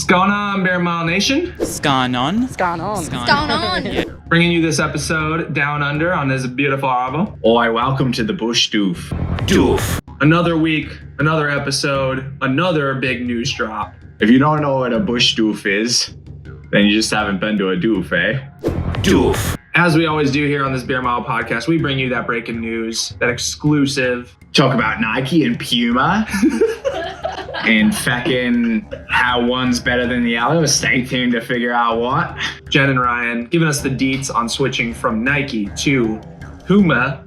What's going on, Bear Mile Nation? What's going on? What's going on? What's going on? Yeah. Bringing you this episode down under on this beautiful arbor. Oi, welcome to the bush doof. Doof. Another week, another episode, another big news drop. If you don't know what a bush doof is, then you just haven't been to a doof, eh? Doof. As we always do here on this Bear Mile podcast, we bring you that breaking news, that exclusive. Talk about Nike and Puma. And fucking how one's better than the other. Stay tuned to figure out what. Jen and Ryan giving us the deets on switching from Nike to Puma.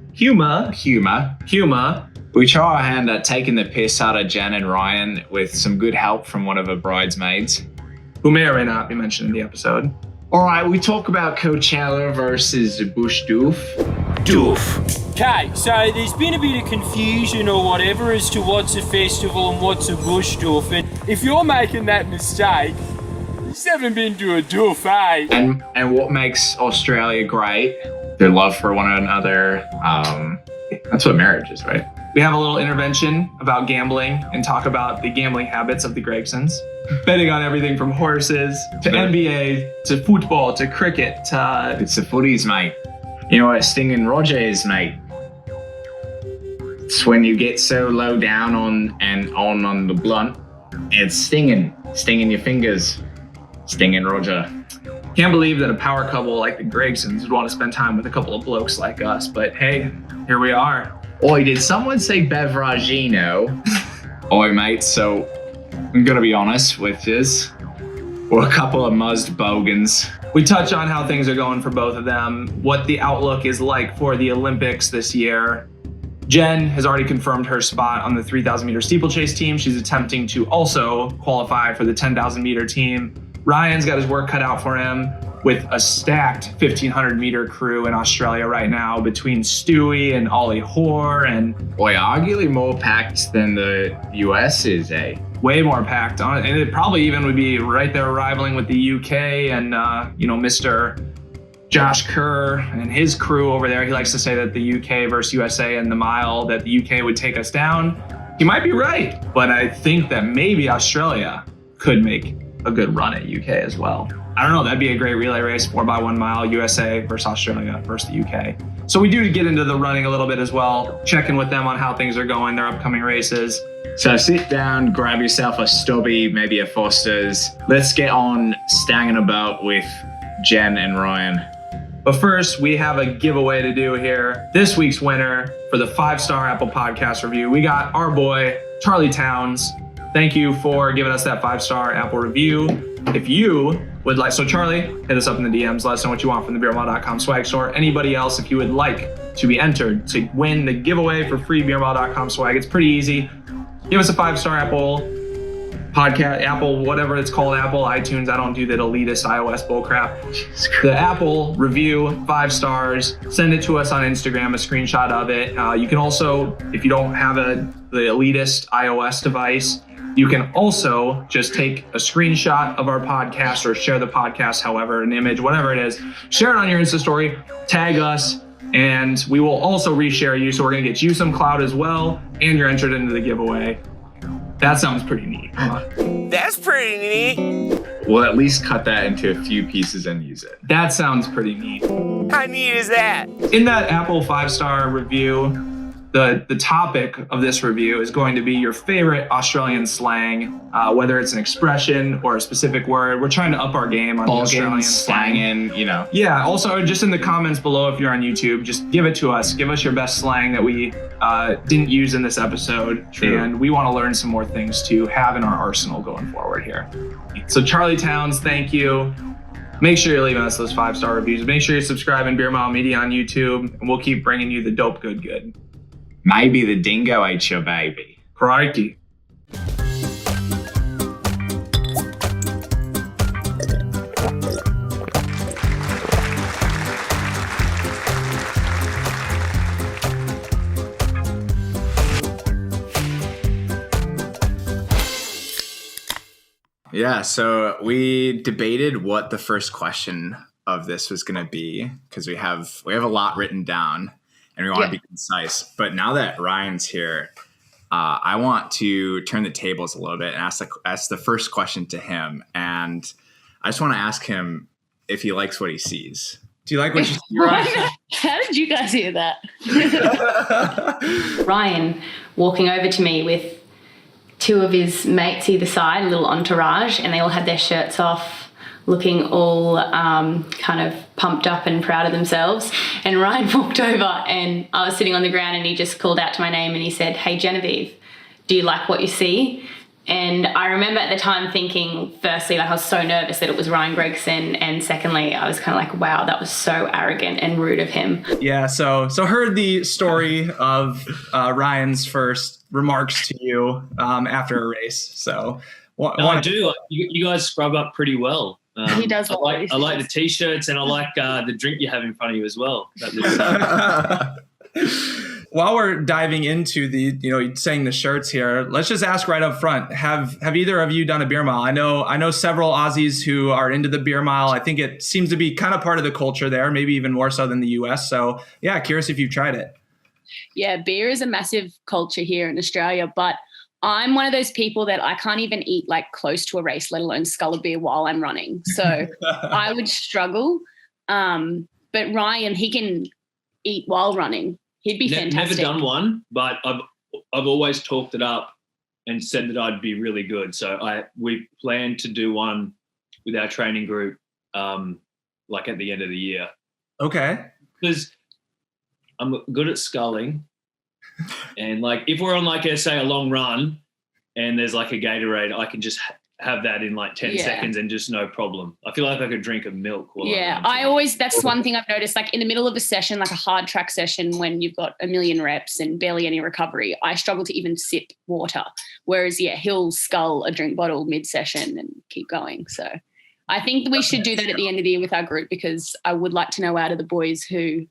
We try our hand at taking the piss out of Jen and Ryan with some good help from one of her bridesmaids, who may or may not be mentioned in the episode. All right, we talk about Coachella versus Bush Doof. Okay, so there's been a bit of confusion or whatever as to what's a festival and what's a bush doof. And if you're making that mistake, you just haven't been to a doof, eh? And what makes Australia great? Their love for one another. That's what marriage is, right? We have a little intervention about gambling and talk about the gambling habits of the Gregsons. Betting on everything from horses to NBA to football to cricket to... It's the footies, mate. You know what stinging Roger is, mate? It's when you get so low down on the blunt, it's stinging your fingers. Stinging Roger. Can't believe that a power couple like the Gregsons would want to spend time with a couple of blokes like us, but hey, here we are. Oi, did someone say beveragino? Oi, mate, so I'm gonna be honest with yous. We're a couple of muzzed bogans. We touch on how things are going for both of them, what the outlook is like for the Olympics this year. Jen has already confirmed her spot on the 3,000 meter steeplechase team. She's attempting to also qualify for the 10,000 meter team. Ryan's got his work cut out for him with a stacked 1,500 meter crew in Australia right now between Stewie and Ollie Hoare and... Boy, arguably more packed than the US is, eh? Way more packed on it. And it probably even would be right there rivaling with the UK and, Mr. Josh Kerr and his crew over there. He likes to say that the UK versus USA in the mile, that the UK would take us down. He might be right, but I think that maybe Australia could make a good run at UK as well. I don't know, that'd be a great relay race, 4x1 mile, USA versus Australia versus the UK. So we do get into the running a little bit as well, checking with them on how things are going, their upcoming races. So sit down, grab yourself a stubby, maybe a Foster's. Let's get on stanging about with Jen and Ryan. But first, we have a giveaway to do here. This week's winner for the 5-star Apple Podcast review, we got our boy, Charlie Towns. Thank you for giving us that 5-star Apple review. If you would like, so Charlie, hit us up in the DMs, let us know what you want from the beermile.com swag store. Anybody else, if you would like to be entered to win the giveaway for free beermile.com swag, it's pretty easy. Give us a 5-star Apple podcast, Apple, whatever it's called, Apple, iTunes. I don't do that elitist iOS bullcrap. The Apple review, 5 stars. Send it to us on Instagram, a screenshot of it. You can also, if you don't have the elitist iOS device, you can also just take a screenshot of our podcast or share the podcast, however, an image, whatever it is. Share it on your Insta story, tag us, and we will also reshare you. So we're going to get you some clout as well, and you're entered into the giveaway. That sounds pretty neat. Huh? That's pretty neat. We'll at least cut that into a few pieces and use it. That sounds pretty neat. How neat is that? In that Apple 5-star review, the topic of this review is going to be your favorite Australian slang, whether it's an expression or a specific word. We're trying to up our game on the Australian slang. Yeah, also just in the comments below, if you're on YouTube, just give it to us. Give us your best slang that we didn't use in this episode. True. And we want to learn some more things to have in our arsenal going forward here. So Charlie Towns, thank you. Make sure you're leaving us those 5-star reviews. Make sure you're subscribing Beer Mile Media on YouTube, and we'll keep bringing you the dope good. Maybe the dingo ate your baby. Crikey. Yeah, so we debated what the first question of this was going to be because we have a lot written down. And we want to be concise. But now that Ryan's here, I want to turn the tables a little bit and ask the first question to him. And I just want to ask him if he likes what he sees. Do you like what you see, Ryan? How did you guys hear that? Ryan walking over to me with two of his mates either side, a little entourage, and they all had their shirts off, looking all kind of pumped up and proud of themselves. And Ryan walked over and I was sitting on the ground and he just called out to my name and he said, "Hey, Genevieve, do you like what you see?" And I remember at the time thinking, firstly, like I was so nervous that it was Ryan Gregson. And secondly, I was kind of like, wow, that was so arrogant and rude of him. Yeah, so heard the story of Ryan's first remarks to you after a race. So I do. You guys scrub up pretty well. He does. I like the t-shirts and I like the drink you have in front of you as well. While we're diving into saying the shirts here, let's just ask right up front: Have either of you done a beer mile? I know several Aussies who are into the beer mile. I think it seems to be kind of part of the culture there, maybe even more so than the US. So yeah, curious if you've tried it. Yeah, beer is a massive culture here in Australia, but I'm one of those people that I can't even eat like close to a race, let alone scull a beer while I'm running. So I would struggle. But Ryan, he can eat while running. He'd be fantastic. Never done one, but I've always talked it up and said that I'd be really good. So we plan to do one with our training group, like at the end of the year. Okay. Because I'm good at sculling, and like if we're on like a long run, and there's like a Gatorade, I can just have that in like 10 seconds and just no problem. I feel like I could drink a milk. That's one thing I've noticed, like in the middle of a session, like a hard track session when you've got a million reps and barely any recovery, I struggle to even sip water. Whereas, he'll scull a drink bottle mid-session and keep going. So I think we should do that at the end of the year with our group, because I would like to know out of the boys who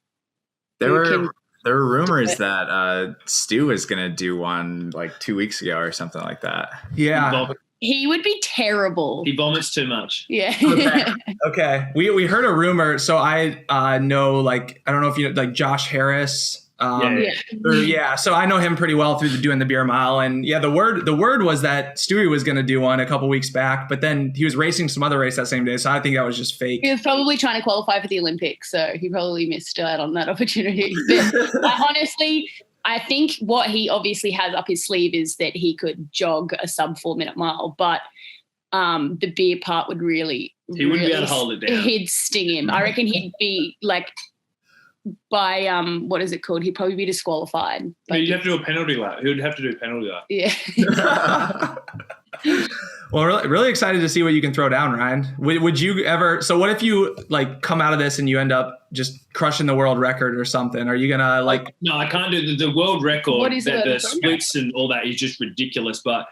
There were rumors that Stu was going to do one like 2 weeks ago or something like that. Yeah. He would be terrible. He vomits too much. Yeah. Okay. We heard a rumor. So I know, like, I don't know if you know, like Josh Harris. So I know him pretty well through doing the beer mile. And the word was that Stewie was going to do one a couple weeks back, but then he was racing some other race that same day. So I think that was just fake. He was probably trying to qualify for the Olympics. So he probably missed out on that opportunity. But honestly, I think what he obviously has up his sleeve is that he could jog a sub 4 minute mile, but the beer part would really, he wouldn't be able to hold it down. He'd sting him. I reckon he'd be like, by what is it called? He'd probably be disqualified. You'd have to do a penalty lap. He would have to do a penalty lap. Yeah. Well, really excited to see what you can throw down, Ryan. Would you ever? So, what if you like come out of this and you end up just crushing the world record or something? Are you gonna like? No, I can't do the world record. What is the splits and all that is just ridiculous. But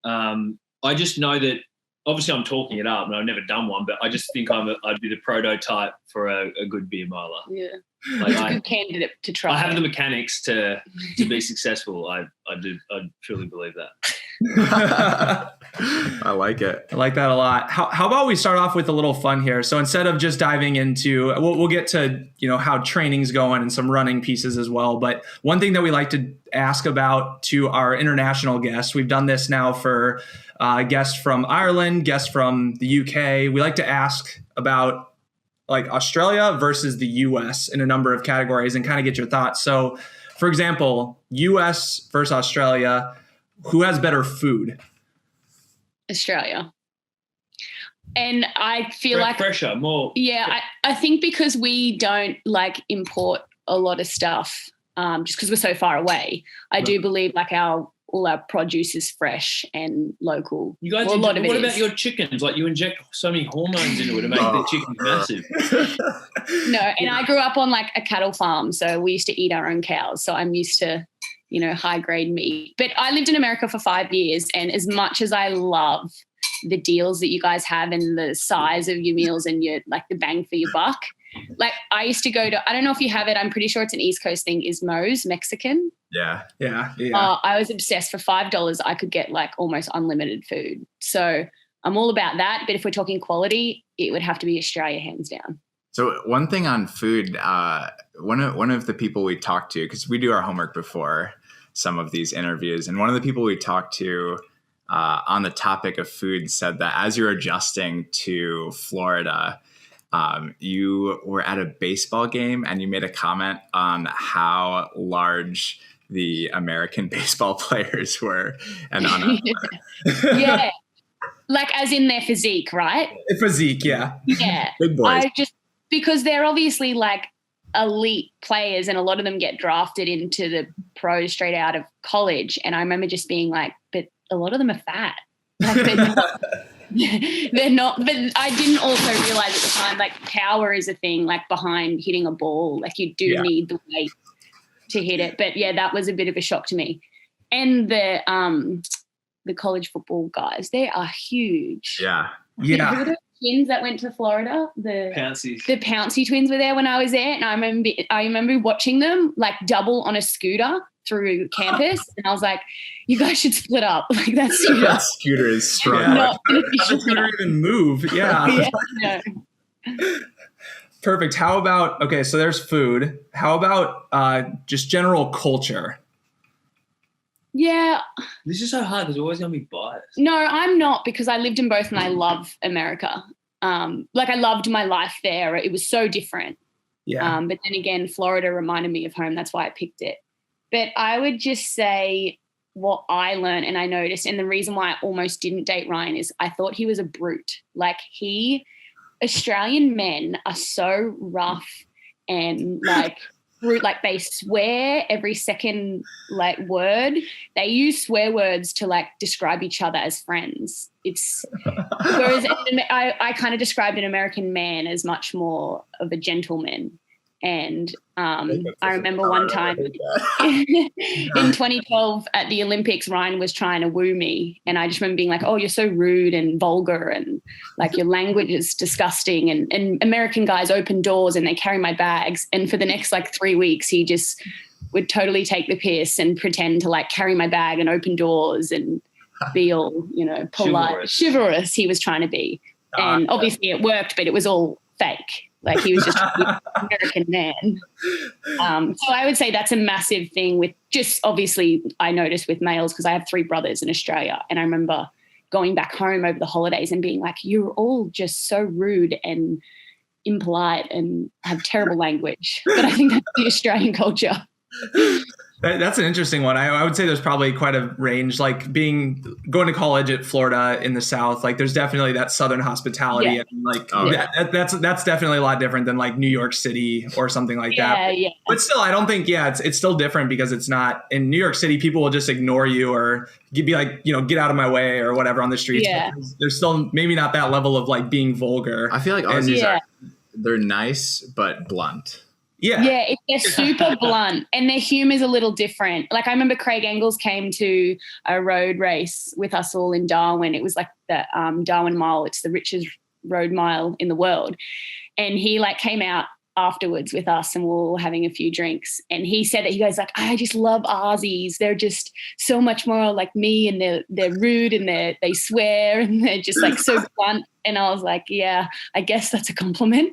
I just know that. Obviously, I'm talking it up, and I've never done one, but I just think I'd be the prototype for a good beer miler. Yeah, like a good candidate to try. I have the mechanics to be successful. I truly believe that. I like it. I like that a lot. How about we start off with a little fun here? So instead of just diving into, we'll get to how training's going and some running pieces as well. But one thing that we like to ask about to our international guests, we've done this now for guests from Ireland, guests from the UK. We like to ask about like Australia versus the US in a number of categories and kind of get your thoughts. So, for example, US versus Australia, who has better food? Australia. And I feel like fresher, more. Yeah, I think because we don't like import a lot of stuff, just because we're so far away. I do believe like all our produce is fresh and local. You guys, what about your chickens? Like you inject so many hormones into it to make the chickens massive. No, and I grew up on like a cattle farm, so we used to eat our own cows. So I'm used to, high grade meat. But I lived in America for 5 years, and as much as I love the deals that you guys have and the size of your meals and your like the bang for your buck, like I used to go to, I don't know if you have it, I'm pretty sure it's an East Coast thing, is Moe's Mexican. Yeah. I was obsessed. For $5 I could get like almost unlimited food. So I'm all about that. But if we're talking quality, it would have to be Australia, hands down. So one thing on food, one of the people we talked to, because we do our homework before, some of these interviews. And one of the people we talked to on the topic of food said that as you're adjusting to Florida, you were at a baseball game and you made a comment on how large the American baseball players were and on Yeah. Like as in their physique, right? Physique, yeah. Yeah. Big boys. Because they're obviously like elite players and a lot of them get drafted into the pros straight out of college. And I remember just being like, but a lot of them are fat. Like they're not, but I didn't also realize at the time, like power is a thing, like behind hitting a ball, like you do need the weight to hit it. But yeah, that was a bit of a shock to me. And the college football guys, they are huge. Yeah. Who were the twins that went to Florida? The Pouncey twins were there when I was there. And I remember watching them like double on a scooter through campus. And I was like, you guys should split up. Like that scooter is strong. Yeah. How does the scooter even move? Yeah. Perfect. How about, okay, so there's food. How about just general culture? Yeah. This is so hard because we're always going to be biased. No, I'm not, because I lived in both and I love America. Like I loved my life there. It was so different. Yeah. But then again, Florida reminded me of home. That's why I picked it. But I would just say what I learned and I noticed, and the reason why I almost didn't date Ryan is I thought he was a brute. Like Australian men are so rough and like brute, like they swear every second like word. They use swear words to like describe each other as friends. Whereas I kind of described an American man as much more of a gentleman. And I remember one time in 2012 at the Olympics, Ryan was trying to woo me. And I just remember being like, oh, you're so rude and vulgar and like your language is disgusting. And American guys open doors and they carry my bags. And for the next like 3 weeks, he just would totally take the piss and pretend to like carry my bag and open doors and be all, polite, chivalrous he was trying to be. And obviously it worked, but it was all fake. Like he was just an American man. So I would say that's a massive thing with just obviously I noticed with males because I have 3 brothers in Australia. And I remember going back home over the holidays and being like, you're all just so rude and impolite and have terrible language. But I think that's the Australian culture. That's an interesting one. I would say there's probably quite a range, like going to college at Florida in the South, like there's definitely that Southern hospitality and like that's definitely a lot different than like New York City or something like that. Yeah. But still, I don't think, it's still different because it's not in New York City. People will just ignore you or be like, get out of my way or whatever on the streets. Yeah. There's still maybe not that level of like being vulgar. I feel like Aussies they're nice, but blunt. Yeah, they're super blunt and their humor is a little different. Like I remember Craig Engels came to a road race with us all in Darwin. It was like the Darwin Mile. It's the richest road mile in the world. And he like came out afterwards with us and we were all having a few drinks. And he said that he goes like, I just love Aussies. They're just so much more like me and they're rude and they swear and they're just like so blunt. And I was like, yeah, I guess that's a compliment.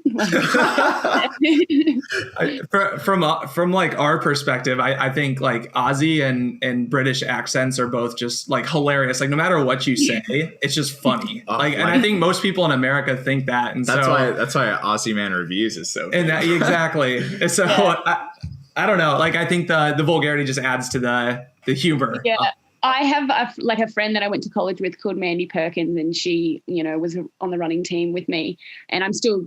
From like our perspective, I think like Aussie and British accents are both just like hilarious. Like no matter what you say, it's just funny. And I think most people in America think that. And that's why Aussie Man Reviews is so good. And exactly. So I don't know. Like I think the vulgarity just adds to the humor. Yeah. I have a friend that I went to college with called Mandy Perkins, and she, was on the running team with me. And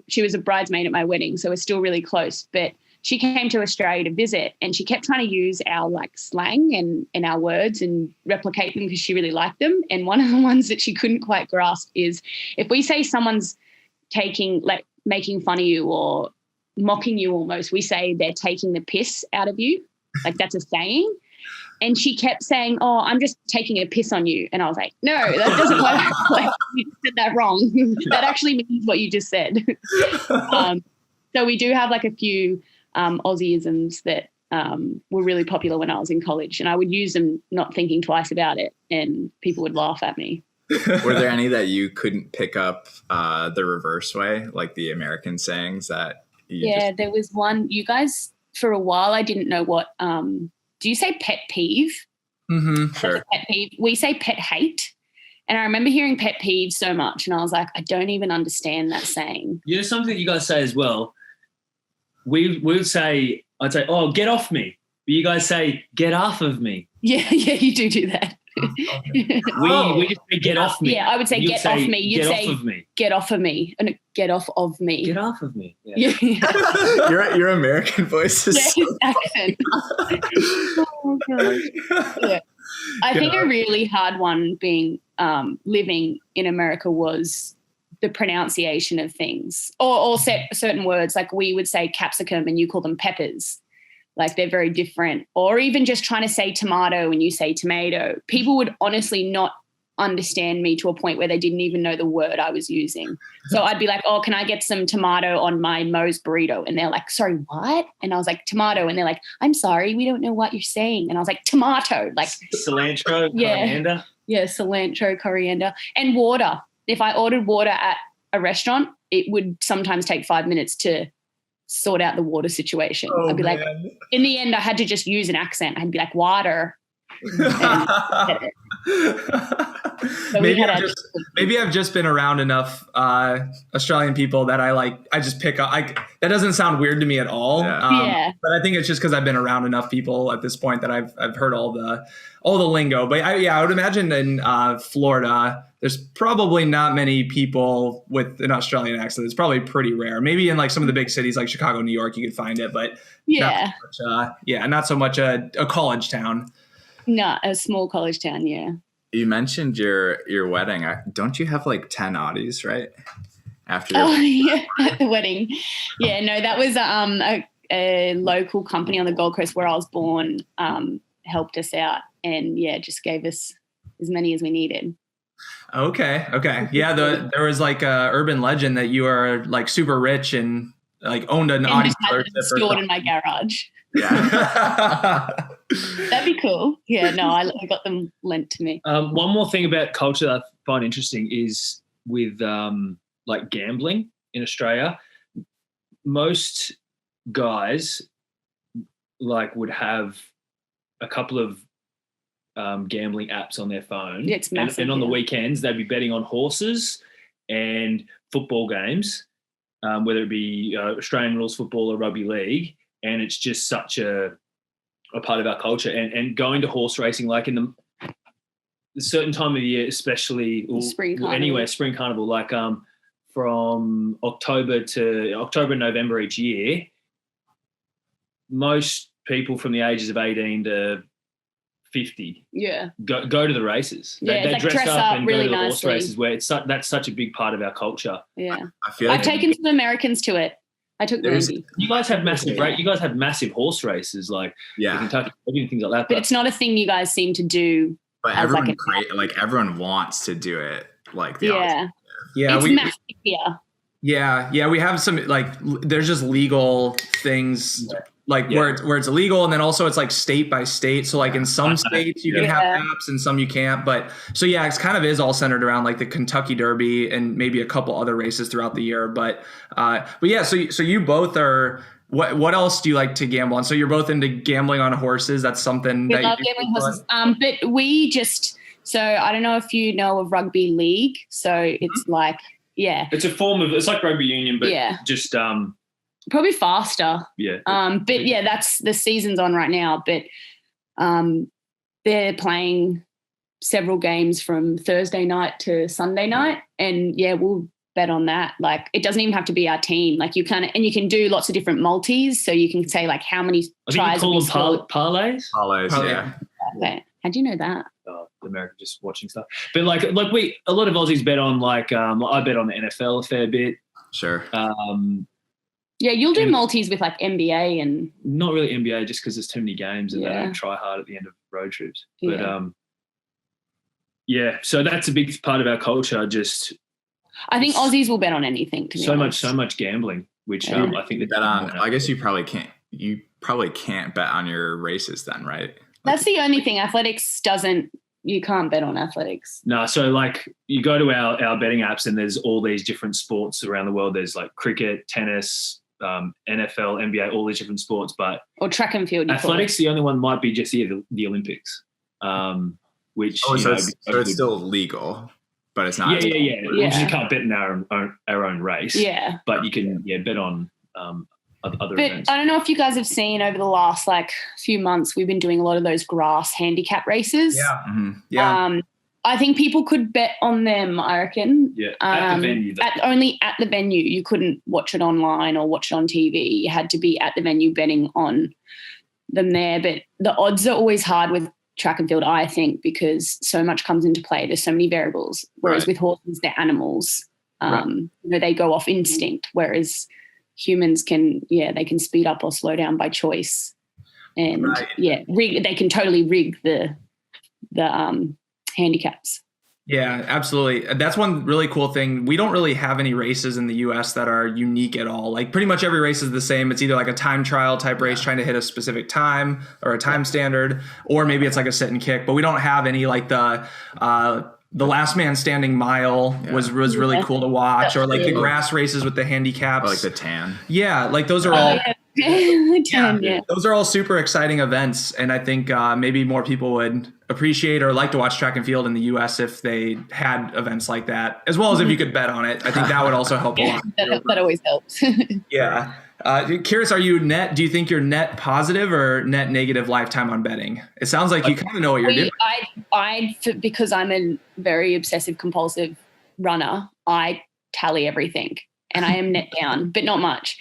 she was a bridesmaid at my wedding, so we're still really close. But she came to Australia to visit, and she kept trying to use our like slang and our words and replicate them because she really liked them. And one of the ones that she couldn't quite grasp is if we say someone's making fun of you or mocking you almost, we say they're taking the piss out of you. Like that's a saying. And she kept saying, oh, I'm just taking a piss on you. And I was like, no, that doesn't work. Like, you said that wrong. That actually means what you just said. So we do have like a few Aussieisms that were really popular when I was in college. And I would use them not thinking twice about it. And people would laugh at me. Were there any that you couldn't pick up the reverse way, like the American sayings that there was one. You guys, for a while, I didn't know what do you say pet peeve? Mm-hmm. Sure. Pet peeve. We say pet hate. And I remember hearing pet peeve so much, and I was like, I don't even understand that saying. You know, something that you guys say as well. We would say, I'd say, oh, get off me. But you guys say, get off of me. Yeah, you do that. We just say, get off me. Yeah, I would say, get off me. You'd get say, off of me. get off of me. And get off of me. Get off of me. Yeah. Your American voice is Yeah, his accent. Oh, gosh. Yeah. I think a really hard one being living in America was the pronunciation of things or certain words. Like we would say capsicum and you call them peppers. Like they're very different. Or even just trying to say tomato and you say tomato. People would honestly not understand me to a point where they didn't even know the word I was using. So I'd be like, oh, can I get some tomato on my Moe's burrito? And they're like, sorry, what? And I was like, tomato. And they're like, I'm sorry, we don't know what you're saying. And I was like, tomato. Like cilantro, coriander. Yeah, cilantro, coriander. And water. If I ordered water at a restaurant, it would sometimes take 5 minutes to sort out the water situation. I'd be like, in the end, I had to just use an accent. I'd be like, water. So maybe I've just been around enough Australian people that I just pick up. That doesn't sound weird to me at all. Yeah. But I think it's just because I've been around enough people at this point that I've heard all the lingo. But I would imagine in Florida, there's probably not many people with an Australian accent. It's probably pretty rare. Maybe in like some of the big cities like Chicago, New York, you could find it, but not so much a college town. No, a small college town, yeah. You mentioned your wedding. Don't you have like 10 Audis, right? After your at the wedding. Yeah, no, that was a local company on the Gold Coast where I was born helped us out and, just gave us as many as we needed. Okay. Yeah, there was like a urban legend that you are like super rich and like owned an Audi dealership stored in my garage. Yeah. That'd be cool. Yeah, no, I got them lent to me. One more thing about culture that I find interesting is with like gambling in Australia. Most guys like would have a couple of gambling apps on their phone. Yeah, it's massive, and on the weekends they'd be betting on horses and football games, whether it be Australian rules football or rugby league. And it's just such a part of our culture. And going to horse racing, like in the certain time of year, especially spring carnival. Anywhere, spring carnival, like from October, November each year, most people from the ages of 18 to 50 go to the races. They dress up and really go to the nicely. horse races where that's such a big part of our culture. Yeah. I feel like I've taken some Americans to it. I took Randy. You guys have massive horse races, like Kentucky, things like that. But it's not a thing you guys seem to do. But everyone wants to do it. Like the it's massive here. Yeah, we have some like there's just legal things where it's illegal, and then also it's like state by state. So like in some states you can have apps and some you can't. But so it kind of is all centered around like the Kentucky Derby and maybe a couple other races throughout the year. But yeah, so you both are. What else do you like to gamble on? So you're both into gambling on horses. That's something we that love gambling horses. But we just I don't know if you know of rugby league. So it's like it's a form of it's like rugby union, but just probably faster. Yeah. But that's the season's on right now. But they're playing several games from Thursday night to Sunday night, and we'll bet on that. Like it doesn't even have to be our team. Like you can do lots of different multis. So you can say like how many tries. I think you call them parlays. Parlays, yeah. Okay. How do you know that? America just watching stuff, but like a lot of Aussies bet on I bet on the NFL a fair bit. Sure. You'll do multis with like NBA and not really NBA just because there's too many games and they don't try hard at the end of road trips. But so that's a big part of our culture. Just I think Aussies will bet on anything. To be honest. So much gambling, which I think they bet on. I guess you probably can't. You probably can't bet on your races then, right? That's the only thing. Athletics doesn't. You can't bet on athletics. No, so like you go to our betting apps and there's all these different sports around the world. There's like cricket, tennis, NFL, NBA, all these different sports, but Or track and field. athletics, the only one might be just the Olympics, which it's still legal, but it's not. Yeah. We just can't bet in our own race. Yeah, but you can bet on other events. I don't know if you guys have seen over the last few months, we've been doing a lot of those grass handicap races. Yeah. Mm-hmm. Yeah. I think people could bet on them, I reckon. Yeah, at the venue. Only at the venue. You couldn't watch it online or watch it on TV. You had to be at the venue betting on them there. But the odds are always hard with track and field, I think, because so much comes into play. There's so many variables. Whereas with horses, they're animals. They go off instinct, whereas humans they can speed up or slow down by choice. And, they can totally rig the handicaps. Yeah, absolutely. That's one really cool thing. We don't really have any races in the US that are unique at all. Like pretty much every race is the same. It's either like a time trial type race trying to hit a specific time or a time standard, or maybe it's like a sit and kick, but we don't have any like the last man standing mile was really cool to watch, or like the grass races with the handicaps. Or like the tan. Yeah, like those are all Yeah. those are all super exciting events, and I think maybe more people would appreciate or like to watch track and field in the US if they had events like that, as well as if you could bet on it. I think that would also help a lot. That always helps. Yeah. Curious, do you think you're net positive or net negative lifetime on betting? It sounds like you kind of know what you're doing. Because I'm a very obsessive compulsive runner, I tally everything and I am net down, but not much.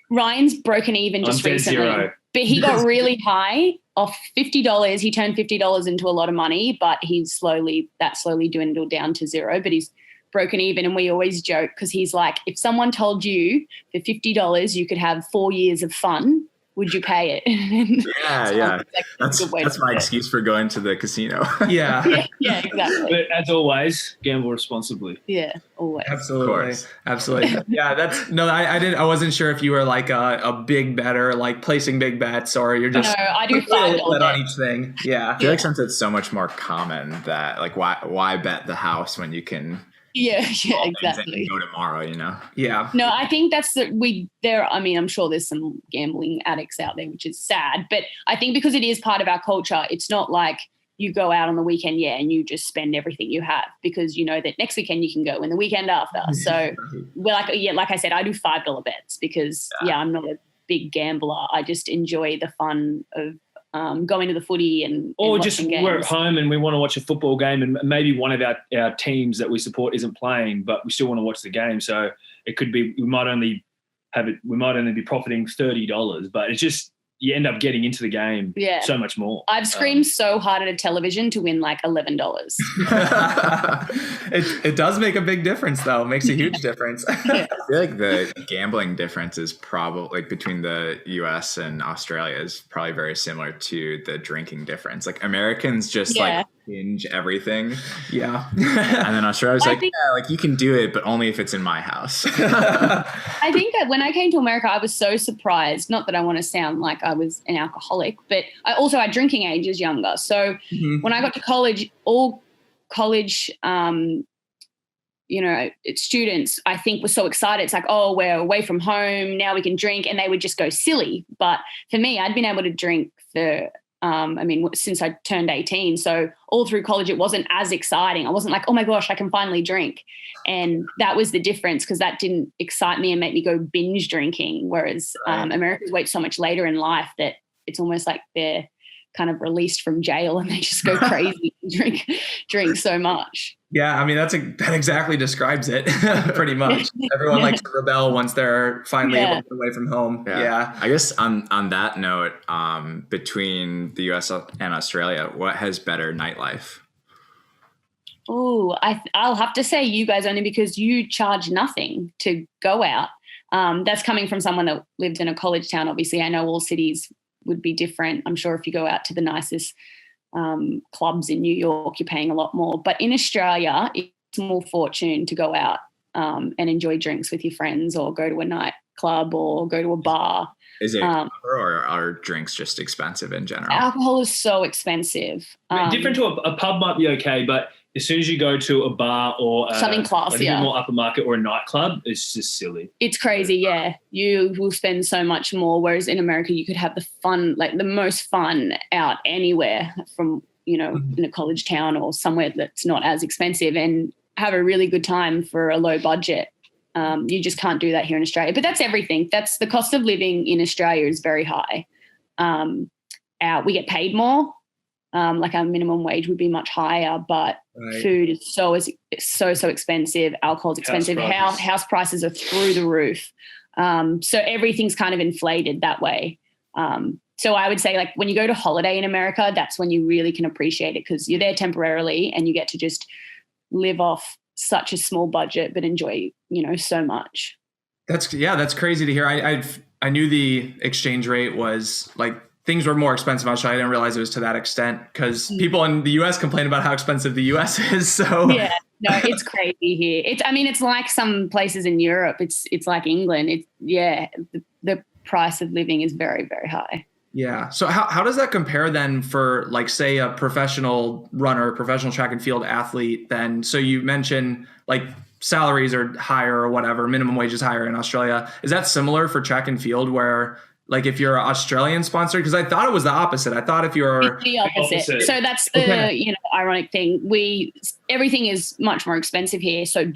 Ryan's broken even just recently, but he got really high off $50. He turned $50 into a lot of money, but he's slowly dwindled down to zero, but he's broken even. And we always joke because he's like, if someone told you for $50 you could have 4 years of fun, would you pay it? Yeah. That's my excuse for going to the casino. Yeah, exactly. But as always, gamble responsibly. Yeah, always. Absolutely. Yeah, I wasn't sure if you were like a big better, like placing big bets, or you're just no, I do $5 on each thing. Yeah. I feel like since it's so much more common that like why bet the house when you can exactly go tomorrow, Yeah. No, I think that's I'm sure there's some gambling addicts out there, which is sad, but I think because it is part of our culture, it's not like you go out on the weekend and you just spend everything you have, because you know that next weekend you can go and the weekend after. So we're like I said, I do $5 bets because I'm not a big gambler. I just enjoy the fun of going to the footy or just we're at home and we want to watch a football game and maybe one of our teams that we support isn't playing, but we still want to watch the game. So it could be we might only be profiting $30, but it's just you end up getting into the game so much more. I've screamed so hard at a television to win like $11. It does make a big difference, though. It makes a huge difference. I feel like the gambling difference is probably like between the US and Australia is probably very similar to the drinking difference. Like Americans just like binge everything. Yeah. And then Australia's like you can do it, but only if it's in my house. I think that when I came to America, I was so surprised. Not that I want to sound like I was an alcoholic, but I also had drinking age is younger. So when I got to college, all college, students, I think, were so excited. It's like, oh, we're away from home. Now we can drink. And they would just go silly. But for me, I'd been able to drink for since I turned 18. So all through college, it wasn't as exciting. I wasn't like, oh my gosh, I can finally drink. And that was the difference, because that didn't excite me and make me go binge drinking. Whereas Americans wait so much later in life that it's almost like they're kind of released from jail and they just go crazy and drink so much. Yeah, I mean, that exactly describes it pretty much. Everyone likes to rebel once they're finally able to get away from home. Yeah. I guess on that note, between the US and Australia, what has better nightlife? Oh, I'll have to say you guys, only because you charge nothing to go out. That's coming from someone that lived in a college town. Obviously, I know all cities would be different. I'm sure if you go out to the nicest clubs in New York, you're paying a lot more. But in Australia, it's a small fortune to go out and enjoy drinks with your friends, or go to a nightclub, or go to a bar. Is it or are drinks just expensive in general? Alcohol is so expensive. Different to a pub might be okay, but as soon as you go to a bar or Something like a bit classier. more upper market or a nightclub, it's just silly. It's crazy, yeah. You will spend so much more, whereas in America you could have the fun, like the most fun out anywhere from, you know, in a college town or somewhere that's not as expensive and have a really good time for a low budget. You just can't do that here in Australia. But that's everything. That's the cost of living in Australia is very high. We get paid more. Like our minimum wage would be much higher, but food is so expensive. Alcohol's expensive. House prices are through the roof. So everything's kind of inflated that way. So I would say, like, when you go to holiday in America, that's when you really can appreciate it, because you're there temporarily and you get to just live off such a small budget but enjoy, you know, so much. That's crazy to hear. I knew the exchange rate was like, things were more expensive in Australia. I didn't realize it was to that extent, because people in the US complain about how expensive the US is. So yeah, no, it's crazy here. It's like some places in Europe. It's like England. The price of living is very, very high. Yeah. So how does that compare then for, like, say, a professional runner, professional track and field athlete then? So you mentioned like salaries are higher or whatever, minimum wage is higher in Australia. Is that similar for track and field, where, like, if you're Australian sponsored? Because I thought it was the opposite. I thought if you're it's the opposite. So that's the ironic thing. Everything is much more expensive here. So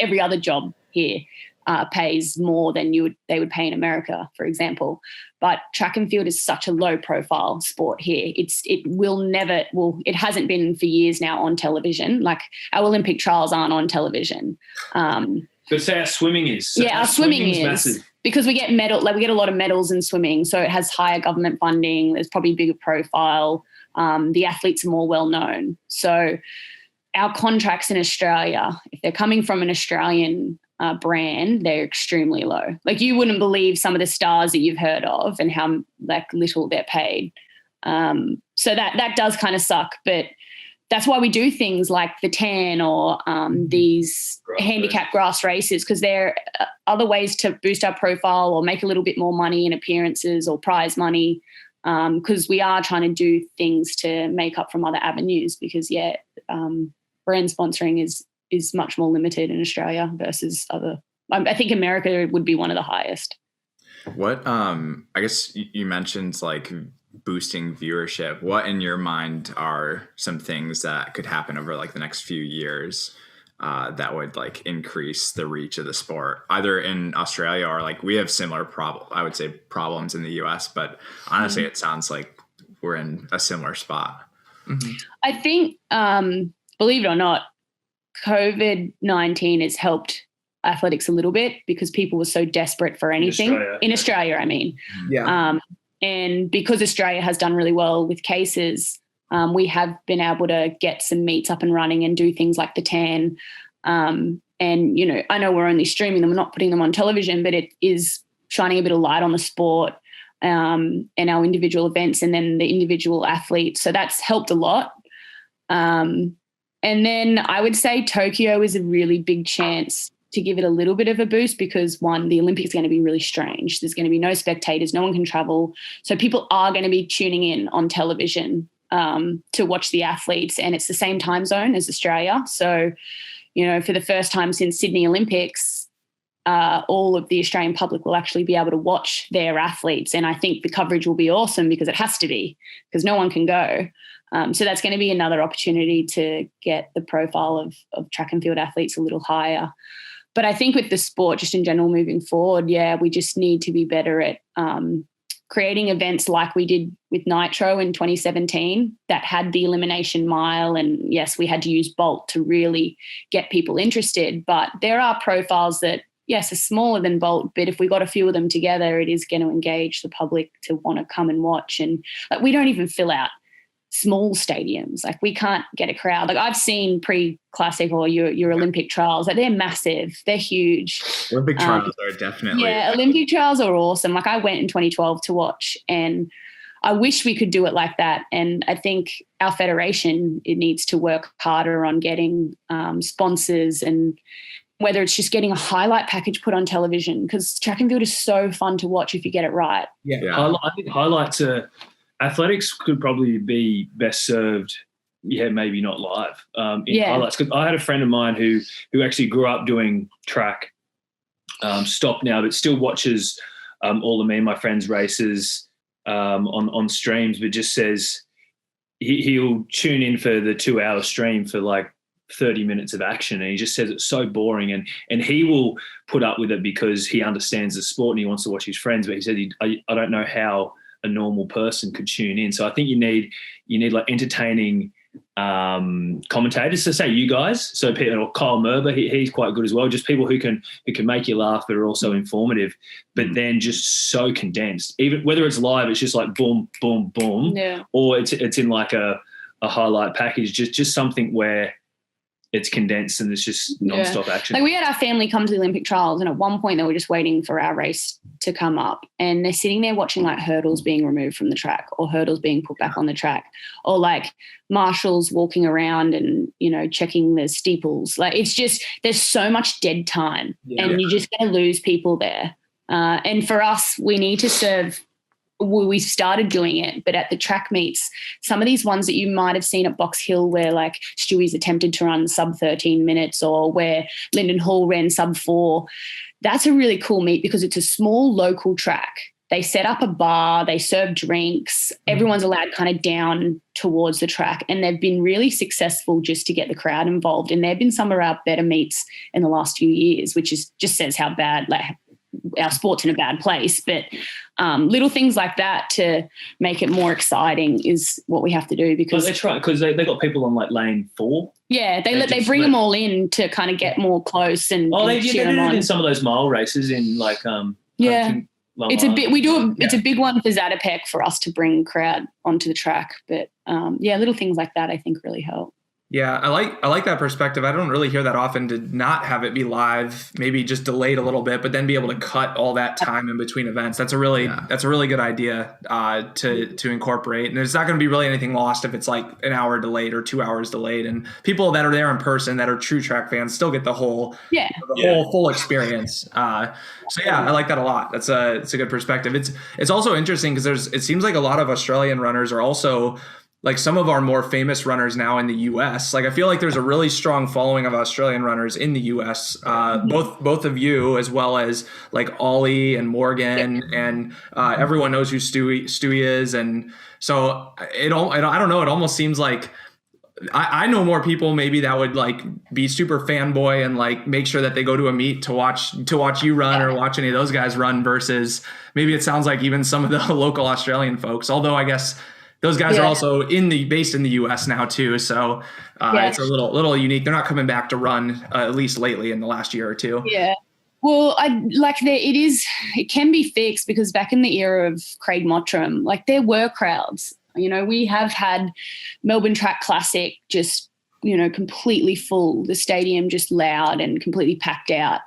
every other job here pays more than they would pay in America, for example. But track and field is such a low profile sport here. It hasn't been for years now on television. Like, our Olympic trials aren't on television. But say our swimming is. So our swimming is massive. Because we get we get a lot of medals in swimming, so it has higher government funding. There's probably bigger profile. The athletes are more well known. So our contracts in Australia, if they're coming from an Australian brand, they're extremely low. Like, you wouldn't believe some of the stars that you've heard of and how, like, little they're paid. So that does kind of suck, but that's why we do things like the tan or these handicap grass races, because there are other ways to boost our profile or make a little bit more money in appearances or prize money, because we are trying to do things to make up from other avenues, because, brand sponsoring is much more limited in Australia versus other. I think America would be one of the highest. What, I guess you mentioned, like, boosting viewership. What in your mind are some things that could happen over, like, the next few years that would, like, increase the reach of the sport, either in Australia or, like, we have similar problems in the US, but honestly, it sounds like we're in a similar spot. Mm-hmm. I think, believe it or not, COVID-19 has helped athletics a little bit, because people were so desperate for anything. In Australia, I mean. Yeah. And because Australia has done really well with cases, we have been able to get some meets up and running and do things like the tan. And, you know, I know we're only streaming them, we're not putting them on television, but it is shining a bit of light on the sport and our individual events and then the individual athletes. So that's helped a lot. And then I would say Tokyo is a really big chance to give it a little bit of a boost, because, one, the Olympics are going to be really strange. There's going to be no spectators, no one can travel. So people are going to be tuning in on television to watch the athletes, and it's the same time zone as Australia. So, you know, for the first time since Sydney Olympics, all of the Australian public will actually be able to watch their athletes. And I think the coverage will be awesome, because it has to be, because no one can go. So that's going to be another opportunity to get the profile of track and field athletes a little higher. But I think with the sport, just in general, moving forward, we just need to be better at creating events like we did with Nitro in 2017 that had the elimination mile. And yes, we had to use Bolt to really get people interested. But there are profiles that, yes, are smaller than Bolt, but if we got a few of them together, it is going to engage the public to want to come and watch. And we don't even fill out small stadiums. Like, we can't get a crowd. Like, I've seen pre-classic or your Olympic trials. Like, they're massive. They're huge. Olympic trials are definitely. Yeah, Olympic trials are awesome. Like, I went in 2012 to watch, and I wish we could do it like that. And I think our federation, it needs to work harder on getting sponsors, and whether it's just getting a highlight package put on television, because track and field is so fun to watch if you get it right. I think highlights are. Athletics could probably be best served maybe not live in highlights. Because I had a friend of mine who actually grew up doing track, stopped now, but still watches all of me and my friends' races on streams, but just says he'll tune in for the 2-hour stream for like 30 minutes of action, and he just says it's so boring, and he will put up with it because he understands the sport and he wants to watch his friends, but he said I don't know how a normal person could tune in. So I think you need like entertaining commentators, so say you guys, so people, or Kyle Merber, he's quite good as well, just people who can make you laugh but are also informative, but then just so condensed, even whether it's live, it's just like boom boom boom, or it's in like a highlight package, just something where it's condensed and it's just non-stop action. Like we had our family come to the Olympic trials, and at one point they were just waiting for our race to come up, and they're sitting there watching like hurdles being removed from the track or hurdles being put back on the track, or like marshals walking around and, you know, checking the steeples. Like it's just, there's so much dead time and you're just going to lose people there. And for us, we need to serve. We started doing it, but at the track meets, some of these ones that you might have seen at Box Hill where like Stewie's attempted to run sub 13 minutes, or where Lyndon Hall ran sub 4, that's a really cool meet because it's a small local track. They set up a bar, they serve drinks, everyone's allowed kind of down towards the track, and they've been really successful just to get the crowd involved. And they've been some of our better meets in the last few years, which is just says how bad, like our sport's in a bad place. But little things like that to make it more exciting is what we have to do, because they try, because they got people on like lane 4. Yeah, they bring them all in to kind of get more close and they cheer did them on. it in some of those mile races in like it's a bit, it's a big one for Zatopek for us to bring crowd onto the track, but little things like that I think really help. Yeah, I like that perspective. I don't really hear that often, to not have it be live, maybe just delayed a little bit, but then be able to cut all that time in between events. That's a really good idea to incorporate. And there's not going to be really anything lost if it's like an hour delayed or 2 hours delayed. And people that are there in person that are true track fans still get the whole whole full experience. I like that a lot. It's a good perspective. It's also interesting because it seems like a lot of Australian runners are also like some of our more famous runners now in the U.S. Like I feel like there's a really strong following of Australian runners in the U.S. Both of you, as well as like Ollie and Morgan, and everyone knows who Stewie is, and so I don't know. It almost seems like I know more people maybe that would like be super fanboy and like make sure that they go to a meet to watch you run or watch any of those guys run, versus maybe it sounds like even some of the local Australian folks. Although I guess those guys are also based in the U.S. now too, so it's a little unique. They're not coming back to run, at least lately in the last year or two. Yeah, well, it can be fixed, because back in the era of Craig Mottram, like there were crowds. You know, we have had Melbourne Track Classic just, you know, completely full, the stadium just loud and completely packed out.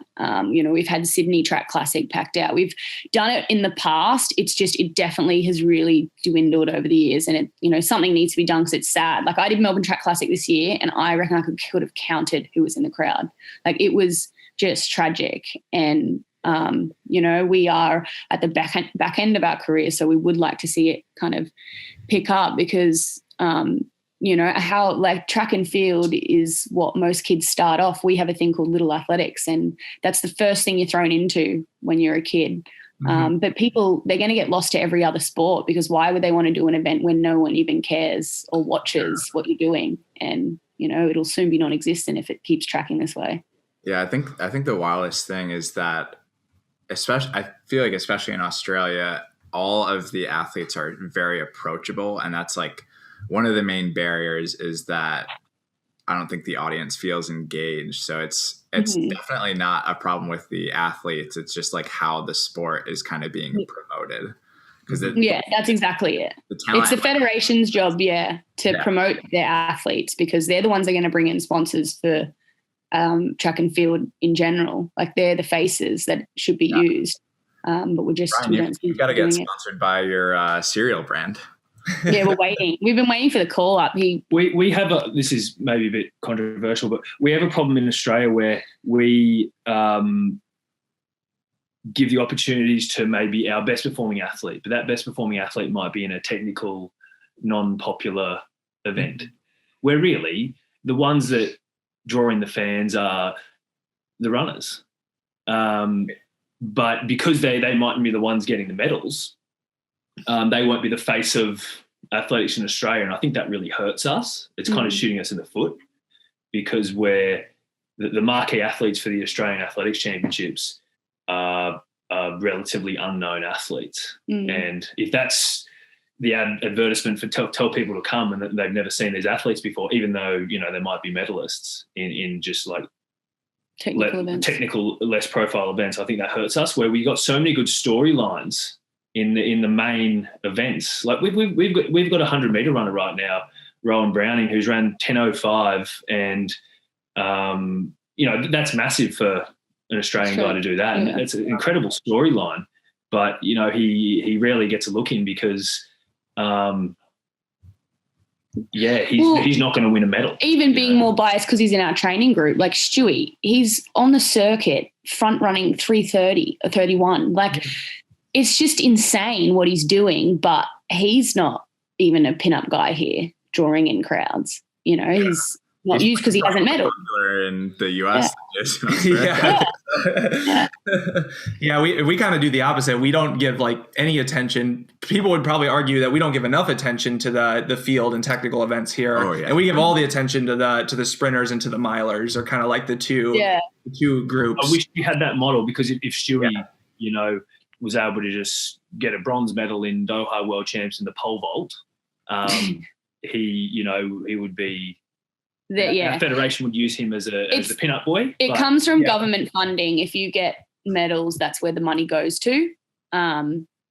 We've had Sydney Track Classic packed out. We've done it in the past. It definitely has really dwindled over the years, and something needs to be done, because it's sad. Like I did Melbourne Track Classic this year, and I reckon I could have counted who was in the crowd. Like it was just tragic. And we are at the back end of our career, so we would like to see it kind of pick up, because how like track and field is what most kids start off. We have a thing called Little Athletics, and that's the first thing you're thrown into when you're a kid. But people, they're going to get lost to every other sport, because why would they want to do an event when no one even cares or watches what you're doing? And, it'll soon be non-existent if it keeps tracking this way. Yeah, I think the wildest thing is that, I feel like especially in Australia, all of the athletes are very approachable, and that's like one of the main barriers, is that I don't think the audience feels engaged. So it's definitely not a problem with the athletes. It's just like how the sport is kind of being promoted. That's exactly it. It's the federation's job, to promote their athletes, because they're the ones that are going to bring in sponsors for track and field in general. Like they're the faces that should be used. But we're just Ryan, you've got to get sponsored by your cereal brand. Yeah, we're waiting. We've been waiting for the call up. We have this is maybe a bit controversial, but we have a problem in Australia where we give the opportunities to maybe our best performing athlete, but that best performing athlete might be in a technical, non-popular event. where really the ones that draw in the fans are the runners. But because they mightn't be the ones getting the medals, they won't be the face of athletics in Australia. And I think that really hurts us. It's kind of shooting us in the foot, because we're the marquee athletes for the Australian Athletics Championships are relatively unknown athletes. And if that's the advertisement for tell people to come and that they've never seen these athletes before, even though, you know, they might be medalists in just like technical, less profile events, I think that hurts us, where we got so many good storylines in the main events. Like we've got a 100-meter runner right now, Rowan Browning, who's ran 10:05, and you know, that's massive for an Australian guy to do that, and it's an incredible storyline. But you know, he rarely gets a look in because he's not going to win a medal. Even being more biased because he's in our training group, like Stewie, he's on the circuit front running 3:30 or 31. Like, it's just insane what he's doing, but he's not even a pin-up guy here drawing in crowds. You know, he's not used because he hasn't medaled. In the US. Yeah, we kind of do the opposite. We don't give like any attention. People would probably argue that we don't give enough attention to the field and technical events here. And we give all the attention to the sprinters and to the milers, are kind of like the two groups. I wish we had that model, because if Stewie, you know, was able to just get a bronze medal in Doha World Champs in the pole vault, he would be. The federation would use him as the pin-up boy. It comes from government funding. If you get medals, that's where the money goes to.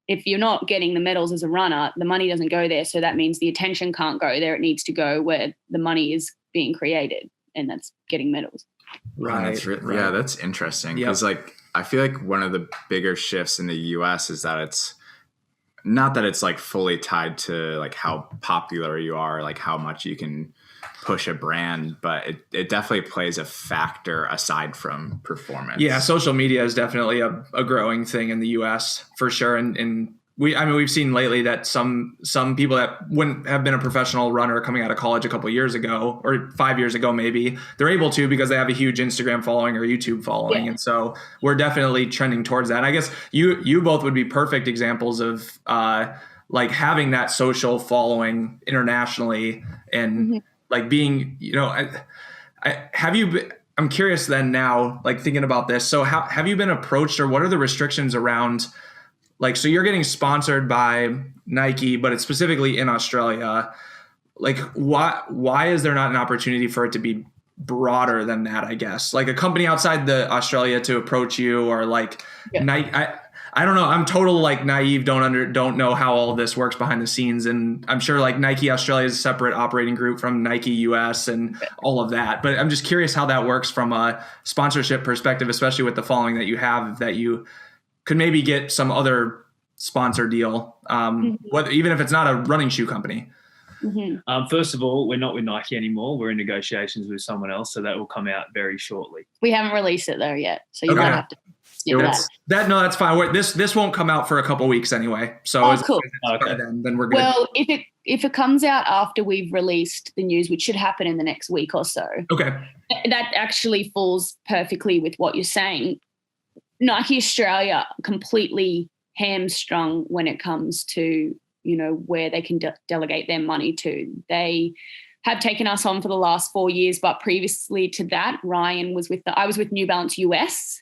If you're not getting the medals as a runner, the money doesn't go there. So that means the attention can't go there. It needs to go where the money is being created, and that's getting medals. Right. Yeah, that's interesting, because like I feel like one of the bigger shifts in the US is that it's not that it's like fully tied to like how popular you are, like how much you can push a brand, but it definitely plays a factor aside from performance. Yeah, social media is definitely a growing thing in the US for sure. And we've seen lately that some people that wouldn't have been a professional runner coming out of college a couple of years ago, or 5 years ago maybe, they're able to because they have a huge Instagram following or YouTube following. And so we're definitely trending towards that. And I guess you both would be perfect examples of like having that social following internationally, and like being, you know, I'm curious then now, like thinking about this. So have you been approached, or what are the restrictions around, like, so you're getting sponsored by Nike, but it's specifically in Australia. Like, why is there not an opportunity for it to be broader than that, I guess? Like a company outside the Australia to approach you, or like Nike, I don't know. I'm total like naive. Don't know how all of this works behind the scenes, and I'm sure like Nike Australia is a separate operating group from Nike US and all of that. But I'm just curious how that works from a sponsorship perspective, especially with the following that you have, that you could maybe get some other sponsor deal, whether even if it's not a running shoe company. First of all, we're not with Nike anymore. We're in negotiations with someone else, so that will come out very shortly. We haven't released it though yet, so you might have to. That's fine. This won't come out for a couple weeks anyway. So cool. Then we're good. Well, if it comes out after we've released the news, which should happen in the next week or so, that actually falls perfectly with what you're saying. Nike Australia completely hamstrung when it comes to, you know, where they can delegate their money to. They have taken us on for the last 4 years, but previously to that, Ryan was I was with New Balance US.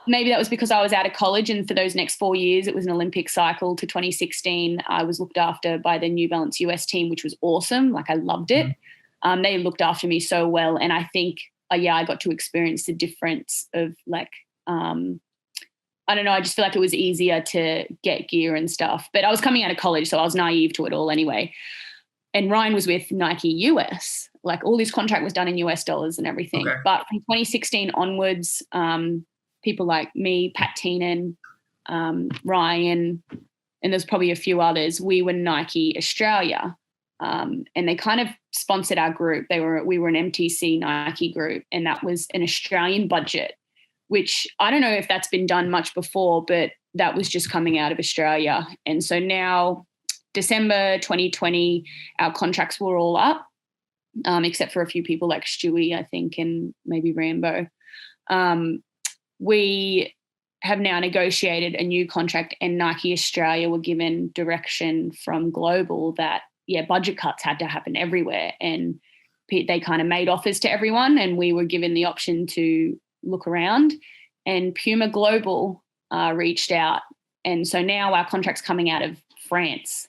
Maybe that was because I was out of college, and for those next 4 years, it was an Olympic cycle to 2016. I was looked after by the New Balance US team, which was awesome. Like, I loved it. They looked after me so well. And I think, I got to experience the difference of like, I don't know, I just feel like it was easier to get gear and stuff. But I was coming out of college, so I was naive to it all anyway. And Ryan was with Nike US. Like, all his contract was done in US dollars and everything. But from 2016 onwards, people like me, Pat Teenan, Ryan, and there's probably a few others, we were Nike Australia. And they kind of sponsored our group. We were an MTC Nike group, and that was an Australian budget, which I don't know if that's been done much before, but that was just coming out of Australia. And so now, December 2020, our contracts were all up. except for a few people like Stewie, I think, and maybe Rambo. We have now negotiated a new contract, and Nike Australia were given direction from Global that, budget cuts had to happen everywhere. And they kind of made offers to everyone, and we were given the option to look around. And Puma Global reached out. And so now our contract's coming out of France.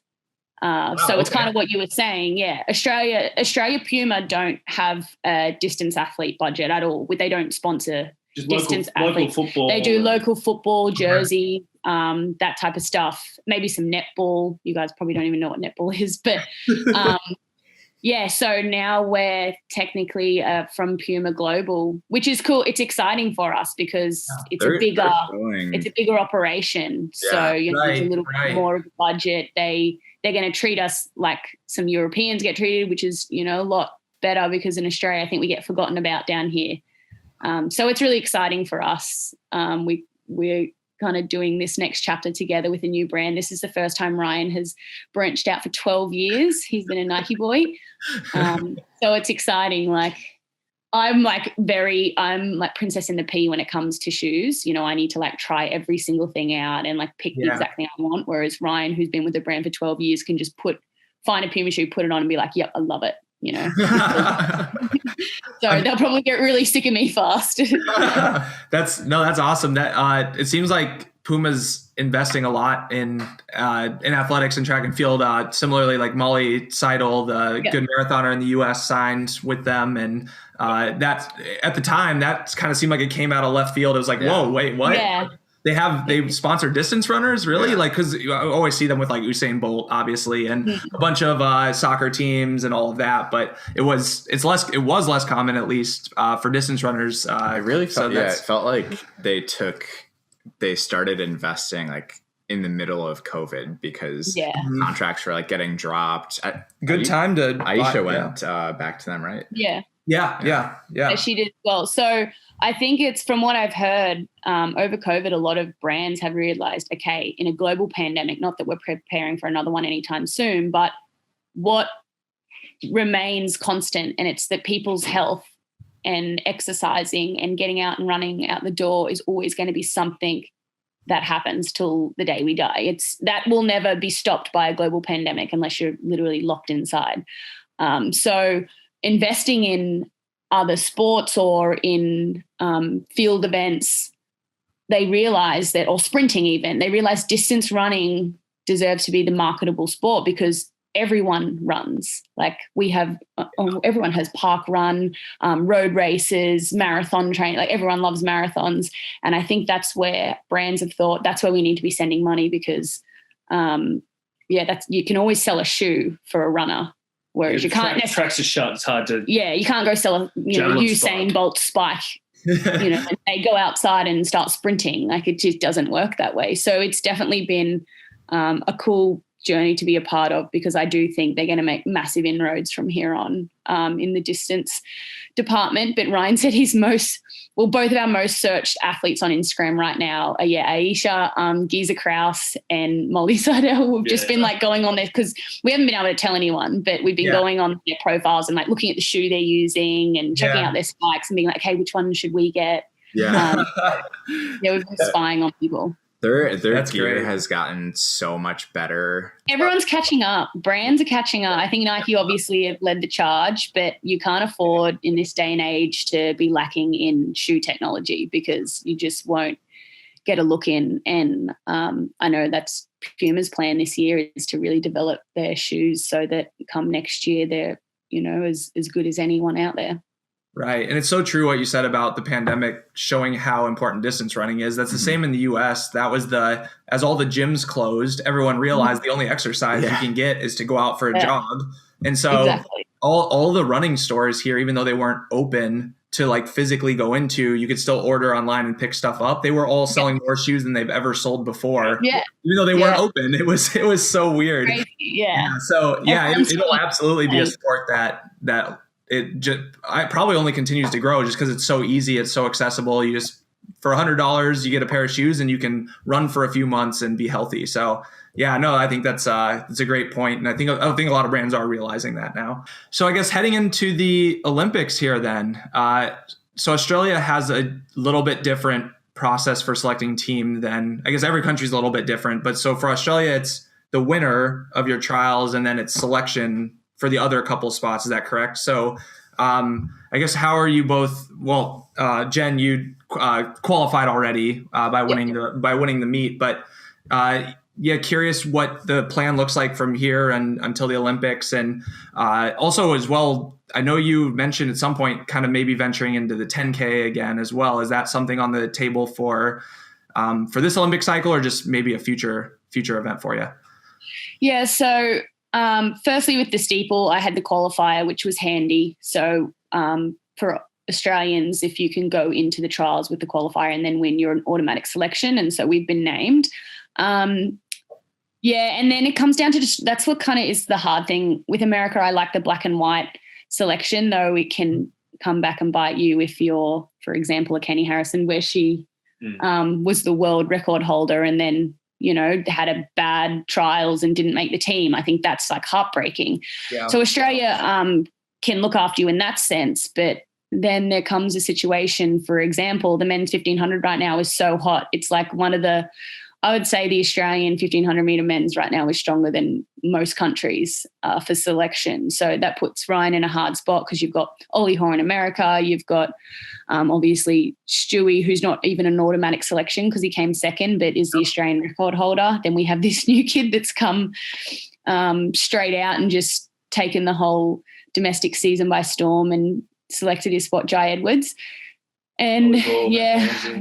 So it's kind of what you were saying. Yeah. Australia Puma don't have a distance athlete budget at all. They don't sponsor Just distance local athletes. football. They do local football, jersey, that type of stuff. Maybe some netball. You guys probably don't even know what netball is, but so now we're technically from Puma Global, which is cool. It's exciting for us because it's a bigger operation. So there's a little bit more of a budget. They're going to treat us like some Europeans get treated, which is, a lot better, because in Australia, I think we get forgotten about down here. So it's really exciting for us. We're kind of doing this next chapter together with a new brand. This is the first time Ryan has branched out for 12 years. He's been a Nike boy. So it's exciting. Like, I'm like Princess in the Pea when it comes to shoes. I need to like try every single thing out and like pick the exact thing I want. Whereas Ryan, who's been with the brand for 12 years, can just find a Puma shoe, put it on and be like, yep, I love it. So they'll probably get really sick of me fast. That's awesome. That it seems like Puma's investing a lot in athletics and track and field. Similarly, like Molly Seidel, the good marathoner in the U.S., signed with them, and that's at the time that kind of seemed like it came out of left field. It was like, whoa, wait, what? Yeah. They sponsor distance runners, really? Like, because I always see them with like Usain Bolt, obviously, and a bunch of soccer teams and all of that. But it was less common, at least it for distance runners. It really felt it felt like they started investing like in the middle of COVID, because contracts were like getting dropped. Good time to Aisha went back to them, right? Yeah, she did well. So I think it's, from what I've heard, over COVID, a lot of brands have realized, okay, in a global pandemic, not that we're preparing for another one anytime soon, but what remains constant, and it's that people's health and exercising and getting out and running out the door is always going to be something that happens till the day we die. That will never be stopped by a global pandemic unless you're literally locked inside. So investing in other sports or in field events, they realize that, or sprinting even, they realize distance running deserves to be the marketable sport, because everyone runs. Like, everyone has park run, road races, marathon training. Like, everyone loves marathons. And I think that's where brands have thought that's where we need to be sending money, because you can always sell a shoe for a runner. Whereas you can't. Tracks are shut. It's hard to. Yeah, you can't go sell a Usain Bolt spike. And they go outside and start sprinting. Like, it just doesn't work that way. So it's definitely been a cool journey to be a part of, because I do think they're going to make massive inroads from here on in the distance department. But Ryan said both of our most searched athletes on Instagram right now are Aisha, Giza Kraus, and Molly Seidel. We've just been like going on there, because we haven't been able to tell anyone, but we've been going on their profiles and like looking at the shoe they're using and checking out their spikes and being like, hey, which one should we get? We've been spying on people. Their gear has gotten so much better. Everyone's catching up. Brands are catching up. I think Nike obviously have led the charge, but you can't afford in this day and age to be lacking in shoe technology, because you just won't get a look in. And I know that's Puma's plan this year, is to really develop their shoes so that come next year they're, as good as anyone out there. Right. And it's so true what you said about the pandemic showing how important distance running is. That's the same in the US. That was as all the gyms closed, everyone realized the only exercise you can get is to go out for a jog. And so all the running stores here, even though they weren't open to like physically go into, you could still order online and pick stuff up. They were all selling more shoes than they've ever sold before. Yeah. Even though they weren't open. It was so weird. Crazy. Yeah. So it'll absolutely be a sport that it probably only continues to grow, just because it's so easy, it's so accessible. You just for $100, you get a pair of shoes and you can run for a few months and be healthy. So yeah, no, I think that's a great point. And I think a lot of brands are realizing that now. So I guess heading into the Olympics here then, so Australia has a little bit different process for selecting team than, I guess every country's a little bit different. But so for Australia, it's the winner of your trials and then it's selection for the other couple spots. Is that correct? So I guess how are you both? Well, Jen, you qualified already by winning the meet, but yeah, curious what the plan looks like from here and until the Olympics, and also as well, I know you mentioned at some point kind of maybe venturing into the 10K again as well. Is that something on the table for this Olympic cycle, or just maybe a future event for you? Yeah, so firstly with the steeple, I had the qualifier, which was handy. So for Australians, if you can go into the trials with the qualifier and then win, you're an automatic selection. And so we've been named. Yeah, and then it comes down to just, that's what kind of is the hard thing. With America, I like the black and white selection, though it can come back and bite you if you're, for example, a Kenny Harrison, where she was the world record holder and then, you know, had a bad trials and didn't make the team. I think that's like heartbreaking. Yeah. So Australia can look after you in that sense, but then there comes a situation, for example, the men's 1500 right now is so hot. It's like I would say the Australian 1500 meter men's right now is stronger than most countries for selection. So that puts Ryan in a hard spot because you've got Ollie Hoare in America. You've got obviously Stewie, who's not even an automatic selection because he came second, but is the Australian record holder. Then we have this new kid that's come straight out and just taken the whole domestic season by storm and selected his spot, Jai Edwards. And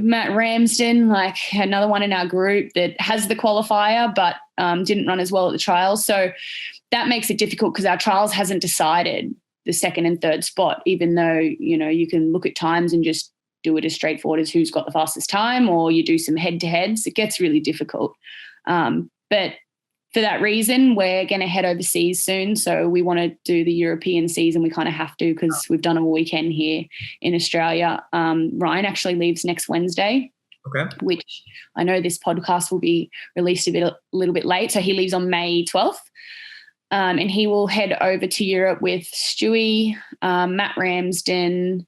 Matt Ramsden, like another one in our group that has the qualifier but didn't run as well at the trials. So that makes it difficult because our trials hasn't decided the second and third spot, even though, you know, you can look at times and just do it as straightforward as who's got the fastest time, or you do some head-to-heads. It gets really difficult. But for that reason, we're going to head overseas soon. So we want to do the European season. We kind of have to because we've done a weekend here in Australia. Ryan actually leaves next Wednesday, which I know this podcast will be released a little bit late. So he leaves on May 12th. And he will head over to Europe with Stewie, Matt Ramsden.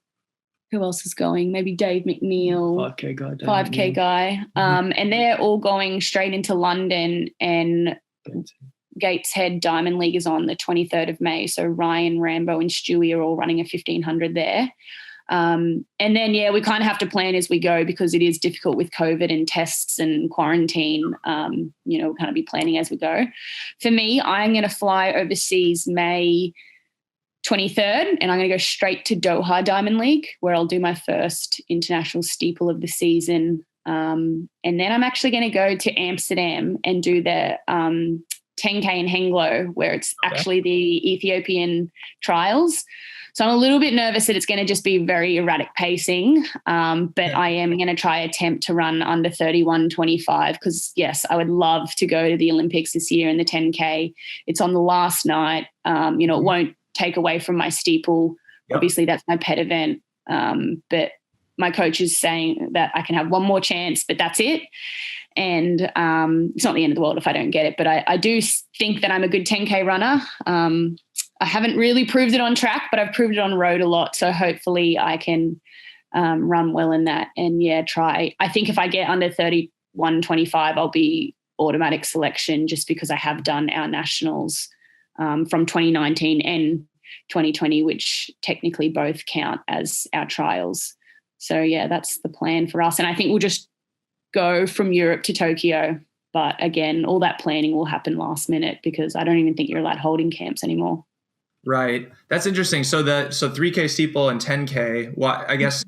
Who else is going? Maybe Dave McNeil. 5K guy. And they're all going straight into London, and Gateshead Diamond League is on the 23rd of May. So Ryan, Rambo and Stewie are all running a 1500 there. And then, we kind of have to plan as we go because it is difficult with COVID and tests and quarantine. We'll kind of be planning as we go. For me, I'm going to fly overseas May 23rd, and I'm going to go straight to Doha Diamond League, where I'll do my first international steeple of the season. And then I'm actually going to go to Amsterdam and do the 10K in Hengelo, where it's actually the Ethiopian trials. So I'm a little bit nervous that it's going to just be very erratic pacing, but I am going to try attempt to run under 31:25 because, yes, I would love to go to the Olympics this year in the 10K. It's on the last night. It won't take away from my steeple. Yep. Obviously, that's my pet event, but my coach is saying that I can have one more chance, but that's it. And it's not the end of the world if I don't get it, but I do think that I'm a good 10K runner. I haven't really proved it on track, but I've proved it on road a lot. So hopefully I can run well in that and try. I think if I get under 31:25, I'll be automatic selection just because I have done our nationals from 2019 and 2020, which technically both count as our trials. So that's the plan for us. And I think we'll just go from Europe to Tokyo. But again, all that planning will happen last minute because I don't even think you're allowed holding camps anymore. Right. That's interesting. So 3K steeple and 10K, I guess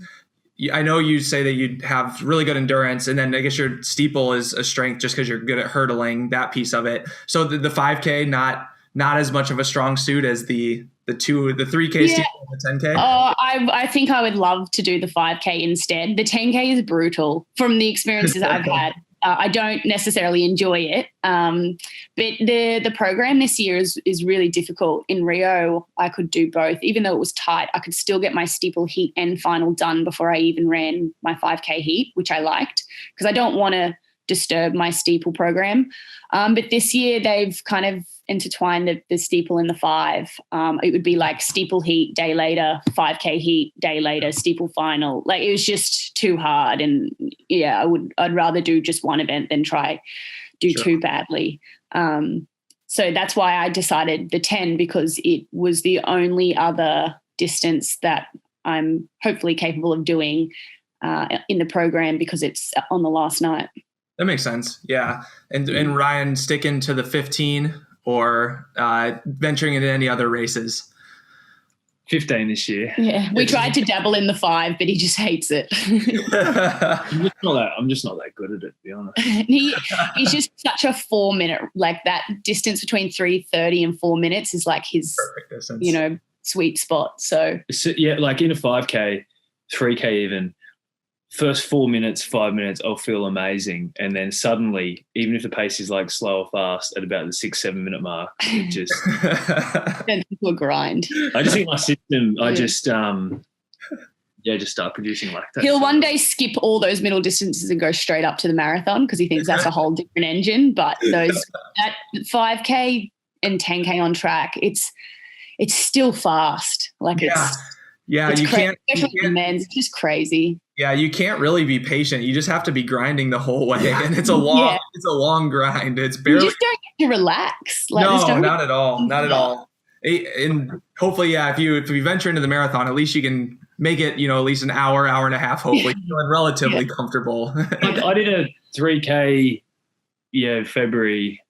I know you say that you have really good endurance, and then I guess your steeple is a strength just because you're good at hurdling, that piece of it. So the 5K, not as much of a strong suit as the 3K steeple and the 10K? Oh, I think I would love to do the 5K instead. The 10K is brutal from the experiences I've had. I don't necessarily enjoy it. But the program this year is really difficult. In Rio, I could do both. Even though it was tight, I could still get my steeple heat and final done before I even ran my 5K heat, which I liked because I don't want to disturb my steeple program. But this year they've kind of intertwined the steeple and the 5. It would be like steeple heat, day later, 5K heat, day later, steeple final. Like it was just too hard. And yeah, I'd rather do just one event than try do two badly. So that's why I decided the 10 because it was the only other distance that I'm hopefully capable of doing in the program because it's on the last night. That makes sense. Yeah. And Ryan, sticking to the 15 or venturing into any other races? 15 this year. Yeah. We tried to dabble in the 5, but he just hates it. I'm just not that good at it, to be honest. He's just such a 4-minute, like that distance between 3:30 and 4 minutes is like his, sweet spot. So yeah, like in a 5K, 3K even, first 4 minutes, 5 minutes, I'll feel amazing. And then suddenly, even if the pace is like slow or fast at about the 6-7 minute mark, it just turns into a grind. I just think my system, I just start producing lactate. He'll one day skip all those middle distances and go straight up to the marathon because he thinks that's a whole different engine. But that 5K and 10K on track, it's still fast. Like it's you can't. It's just crazy. Yeah, you can't really be patient. You just have to be grinding the whole way, and it's a long grind. It's barely. You just don't get to relax. Like, no, not at all. Not at all. And hopefully, if you venture into the marathon, at least you can make it. At least an hour and a half. Hopefully, feeling relatively comfortable. I did a 3K, February.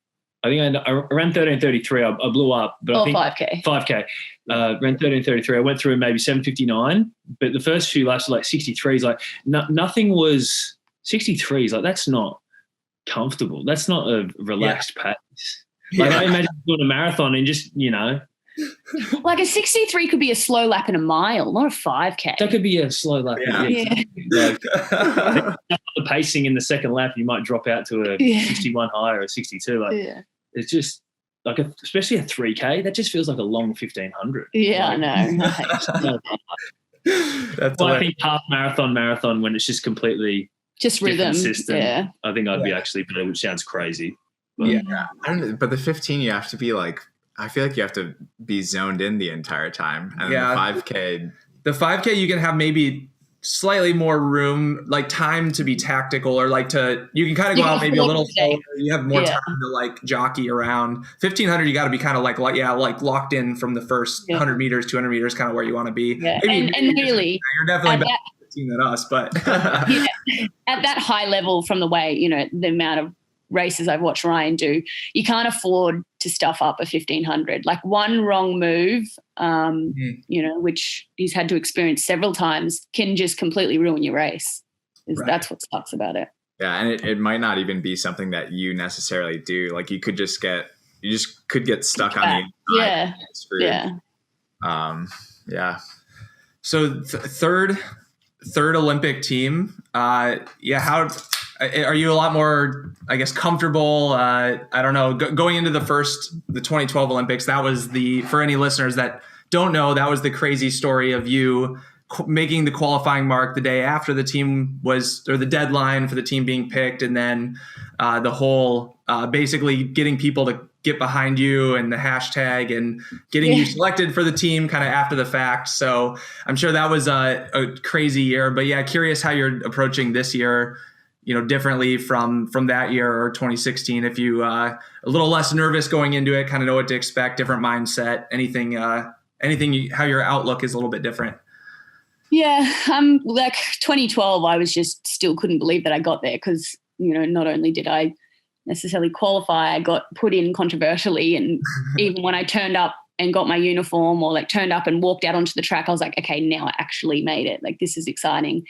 I think I ran 13:33. I blew up, but I think 5K. Ran 13:33. I went through maybe 7:59, but the first few laps were like 63s. Like nothing was 63s. Like that's not comfortable. That's not a relaxed pace. Like I imagine doing a marathon and just like a 63 could be a slow lap in a mile, not a 5K. That could be a slow lap. Yeah. The pacing in the second lap, you might drop out to a 61 high or a 62. It's just like, especially a 3K, that just feels like a long 1500. Yeah, I know. That's I think half marathon when it's just completely just rhythm. System, yeah. I think I'd be actually better, which sounds crazy. But. Yeah. But the 15, you have to be like, I feel like you have to be zoned in the entire time. And the 5K. The 5K, you can have maybe slightly more room, like time to be tactical, or you can kind of go out maybe a little slower. You have more time to like jockey around. 1500, you got to be kind of like locked in from the first 100 meters, 200 meters, kind of where you want to be. Yeah. And really, you're definitely better at 15 than us, but at that high level, from the way the amount of races I've watched Ryan do, you can't afford to stuff up a 1500. Like one wrong move, which he's had to experience several times, can just completely ruin your race. That's what sucks about it. Yeah, and it might not even be something that you necessarily do. Like you could just get stuck on the inside. Yeah. So third Olympic team. How are you a lot more, I guess, comfortable? I don't know. Going into the 2012 Olympics, that was for any listeners that don't know, that was the crazy story of you making the qualifying mark the day after the team or the deadline for the team being picked. And then the whole basically getting people to get behind you and the hashtag and getting you selected for the team kind of after the fact. So I'm sure that was a crazy year, but curious how you're approaching this year, differently from that year or 2016. If you a little less nervous going into it, kind of know what to expect, different mindset, anything, how your outlook is a little bit different. Yeah. Like 2012, I was just still couldn't believe that I got there because, not only did I necessarily qualify, I got put in controversially. And even when I turned up and got my uniform or turned up and walked out onto the track, I was like, okay, now I actually made it. Like, this is exciting.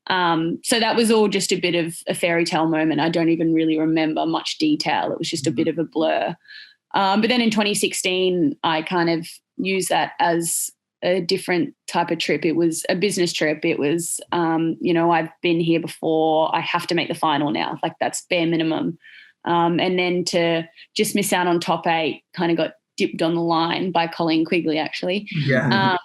So that was all just a bit of a fairy tale moment. I don't even really remember much detail. It was just a bit of a blur. But then in 2016, I kind of used that as a different type of trip. It was a business trip. It was, I've been here before. I have to make the final now. Like, that's bare minimum. And then to just miss out on top 8, kind of got dipped on the line by Colleen Quigley, actually. Yeah.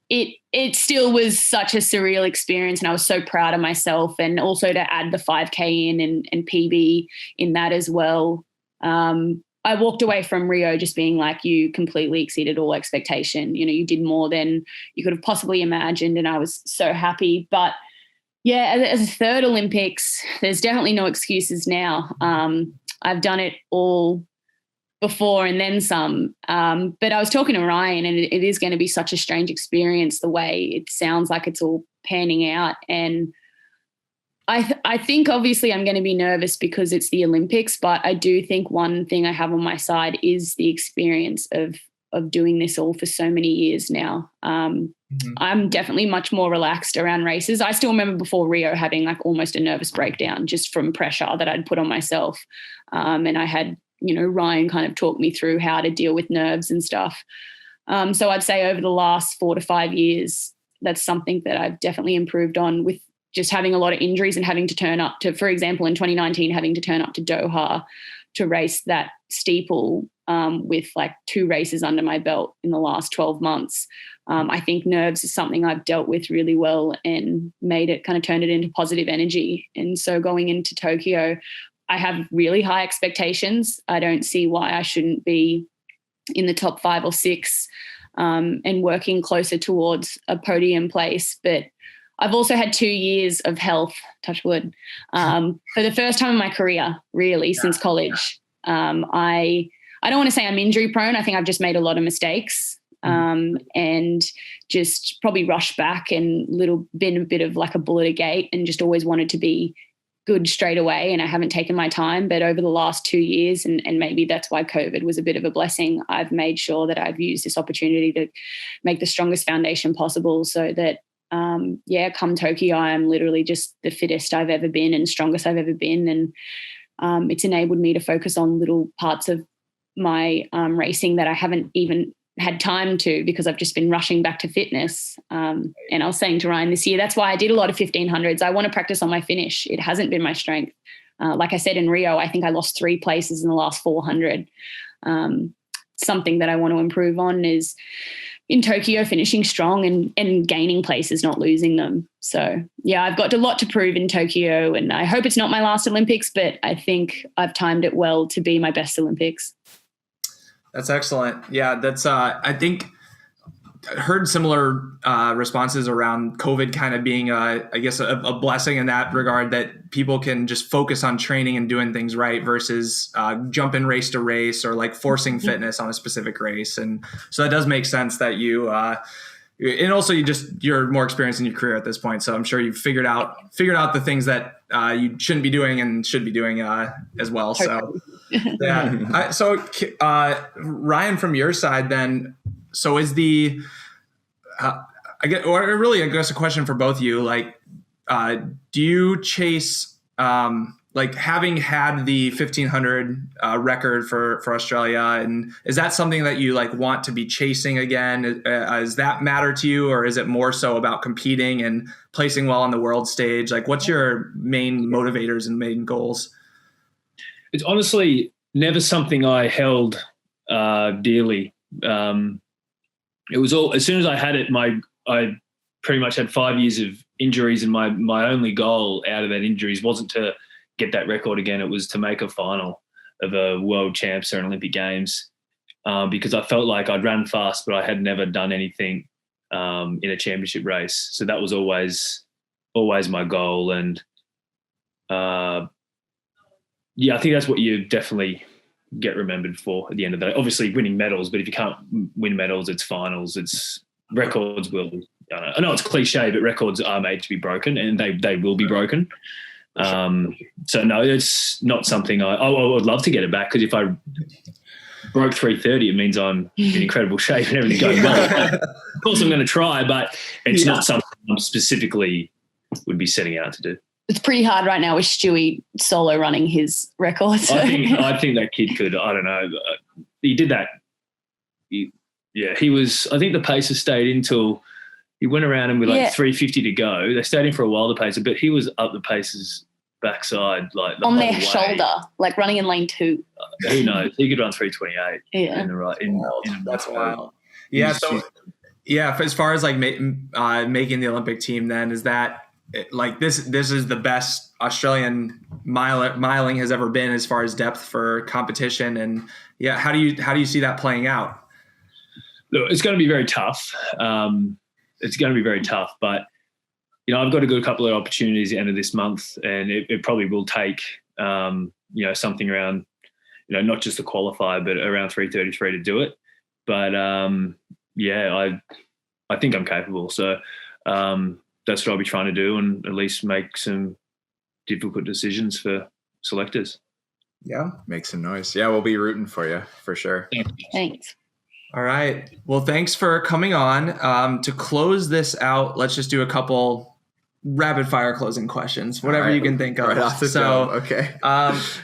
It still was such a surreal experience, and I was so proud of myself, and also to add the 5K in and PB in that as well. I walked away from Rio just being like, you completely exceeded all expectation. You did more than you could have possibly imagined, and I was so happy. But yeah, as a third Olympics, there's definitely no excuses now. I've done it all before and then some. But I was talking to Ryan, and it is going to be such a strange experience the way it sounds like it's all panning out. And I think obviously I'm going to be nervous because it's the Olympics, but I do think one thing I have on my side is the experience of doing this all for so many years now. I'm definitely much more relaxed around races. I still remember before Rio having like almost a nervous breakdown just from pressure that I'd put on myself. And I had, Ryan kind of talk me through how to deal with nerves and stuff. So I'd say over the last 4 to 5 years, that's something that I've definitely improved on, with just having a lot of injuries and having to turn up to, for example, in 2019, having to turn up to Doha to race that steeple with like 2 races under my belt in the last 12 months. I think nerves is something I've dealt with really well and turned it into positive energy. And so going into Tokyo, I have really high expectations. I don't see why I shouldn't be in the top 5 or 6 and working closer towards a podium place. But I've also had 2 years of health, touch wood, for the first time in my career, really, since college. I don't want to say I'm injury prone. I think I've just made a lot of mistakes and just probably rushed back and been a bit of like a bull at a gate, and just always wanted to be good straight away, and I haven't taken my time. But over the last 2 years, and maybe that's why COVID was a bit of a blessing, I've made sure that I've used this opportunity to make the strongest foundation possible, so that come Tokyo, I'm literally just the fittest I've ever been and strongest I've ever been. And it's enabled me to focus on little parts of my racing that I haven't even had time to, because I've just been rushing back to fitness. And I was saying to Ryan this year, that's why I did a lot of 1500s. I want to practice on my finish. It hasn't been my strength. Like I said in Rio, I think I lost 3 places in the last 400. Something that I want to improve on is in Tokyo, finishing strong and gaining places, not losing them. So, yeah, I've got a lot to prove in Tokyo, and I hope it's not my last Olympics, but I think I've timed it well to be my best Olympics. That's excellent. Yeah, that's I think I heard similar responses around COVID kind of being, I guess, a blessing in that regard, that people can just focus on training and doing things right versus jumping race to race or like forcing fitness on a specific race. And so that does make sense that you and also you're more experienced in your career at this point. So I'm sure you've figured out the things that you shouldn't be doing and should be doing as well. So yeah. Ryan, from your side then, so is the I guess a question for both of you, like, do you chase like having had the 1500 record for Australia, and is that something that you like want to be chasing again? Does that matter to you, or is it more so about competing and placing well on the world stage? Like, what's your main motivators and main goals? It's honestly never something I held dearly. It was all, as soon as I had it, I pretty much had 5 years of injuries, and my only goal out of that injuries wasn't to get that record again. It was to make a final of a world champs or an Olympic Games, because I felt like I'd run fast, but I had never done anything in a championship race. So that was always my goal. And I think that's what you definitely get remembered for at the end of the day. Obviously winning medals, but if you can't win medals, it's finals, it's records will, I know it's cliche, but records are made to be broken, and they will be broken. So no, it's not something I would love to get it back, because if I broke 3:30, it means I'm in incredible shape and everything going well. Of course I'm going to try, but it's not something I specifically would be setting out to do. It's pretty hard right now with Stewie solo running his records. I think that kid could, I don't know. He did that. He Yeah, he was. I think the pacer stayed until he went around and with like 350 to go. They stayed in for a while, the pacer, but he was up the pacer's backside like on their way. shoulder, like running in lane 2. Who knows? He could run 328. Yeah, in the right. That's wild. Yeah. So yeah, as far as like making the Olympic team, then is that like this is the best Australian miling has ever been as far as depth for competition, and yeah, how do you see that playing out? Look, it's going to be very tough. It's going to be very tough, but you know, I've got a good couple of opportunities at the end of this month, and it probably will take you know, something around, you know, not just to qualify, but around 3:33 to do it. But yeah, I think I'm capable. So that's what I'll be trying to do, and at least make some difficult decisions for selectors. Yeah, make some noise. Yeah, we'll be rooting for you for sure. thanks. All right. Well, thanks for coming on. To close this out, let's just do a couple rapid fire closing questions, whatever you can think of. Right off the dome. Okay.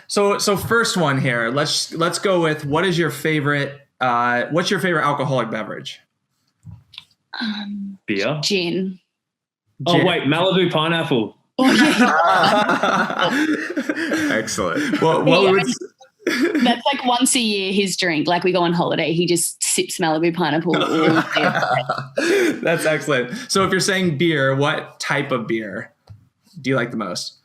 So first one here. Let's go with what's your favorite alcoholic beverage? Beer. Gin. Oh wait, Malibu pineapple. Oh, yeah. Excellent. Well, what would That's like once a year his drink. Like we go on holiday, he just sips Malibu pineapple all day. That's excellent. So if you're saying beer, what type of beer do you like the most?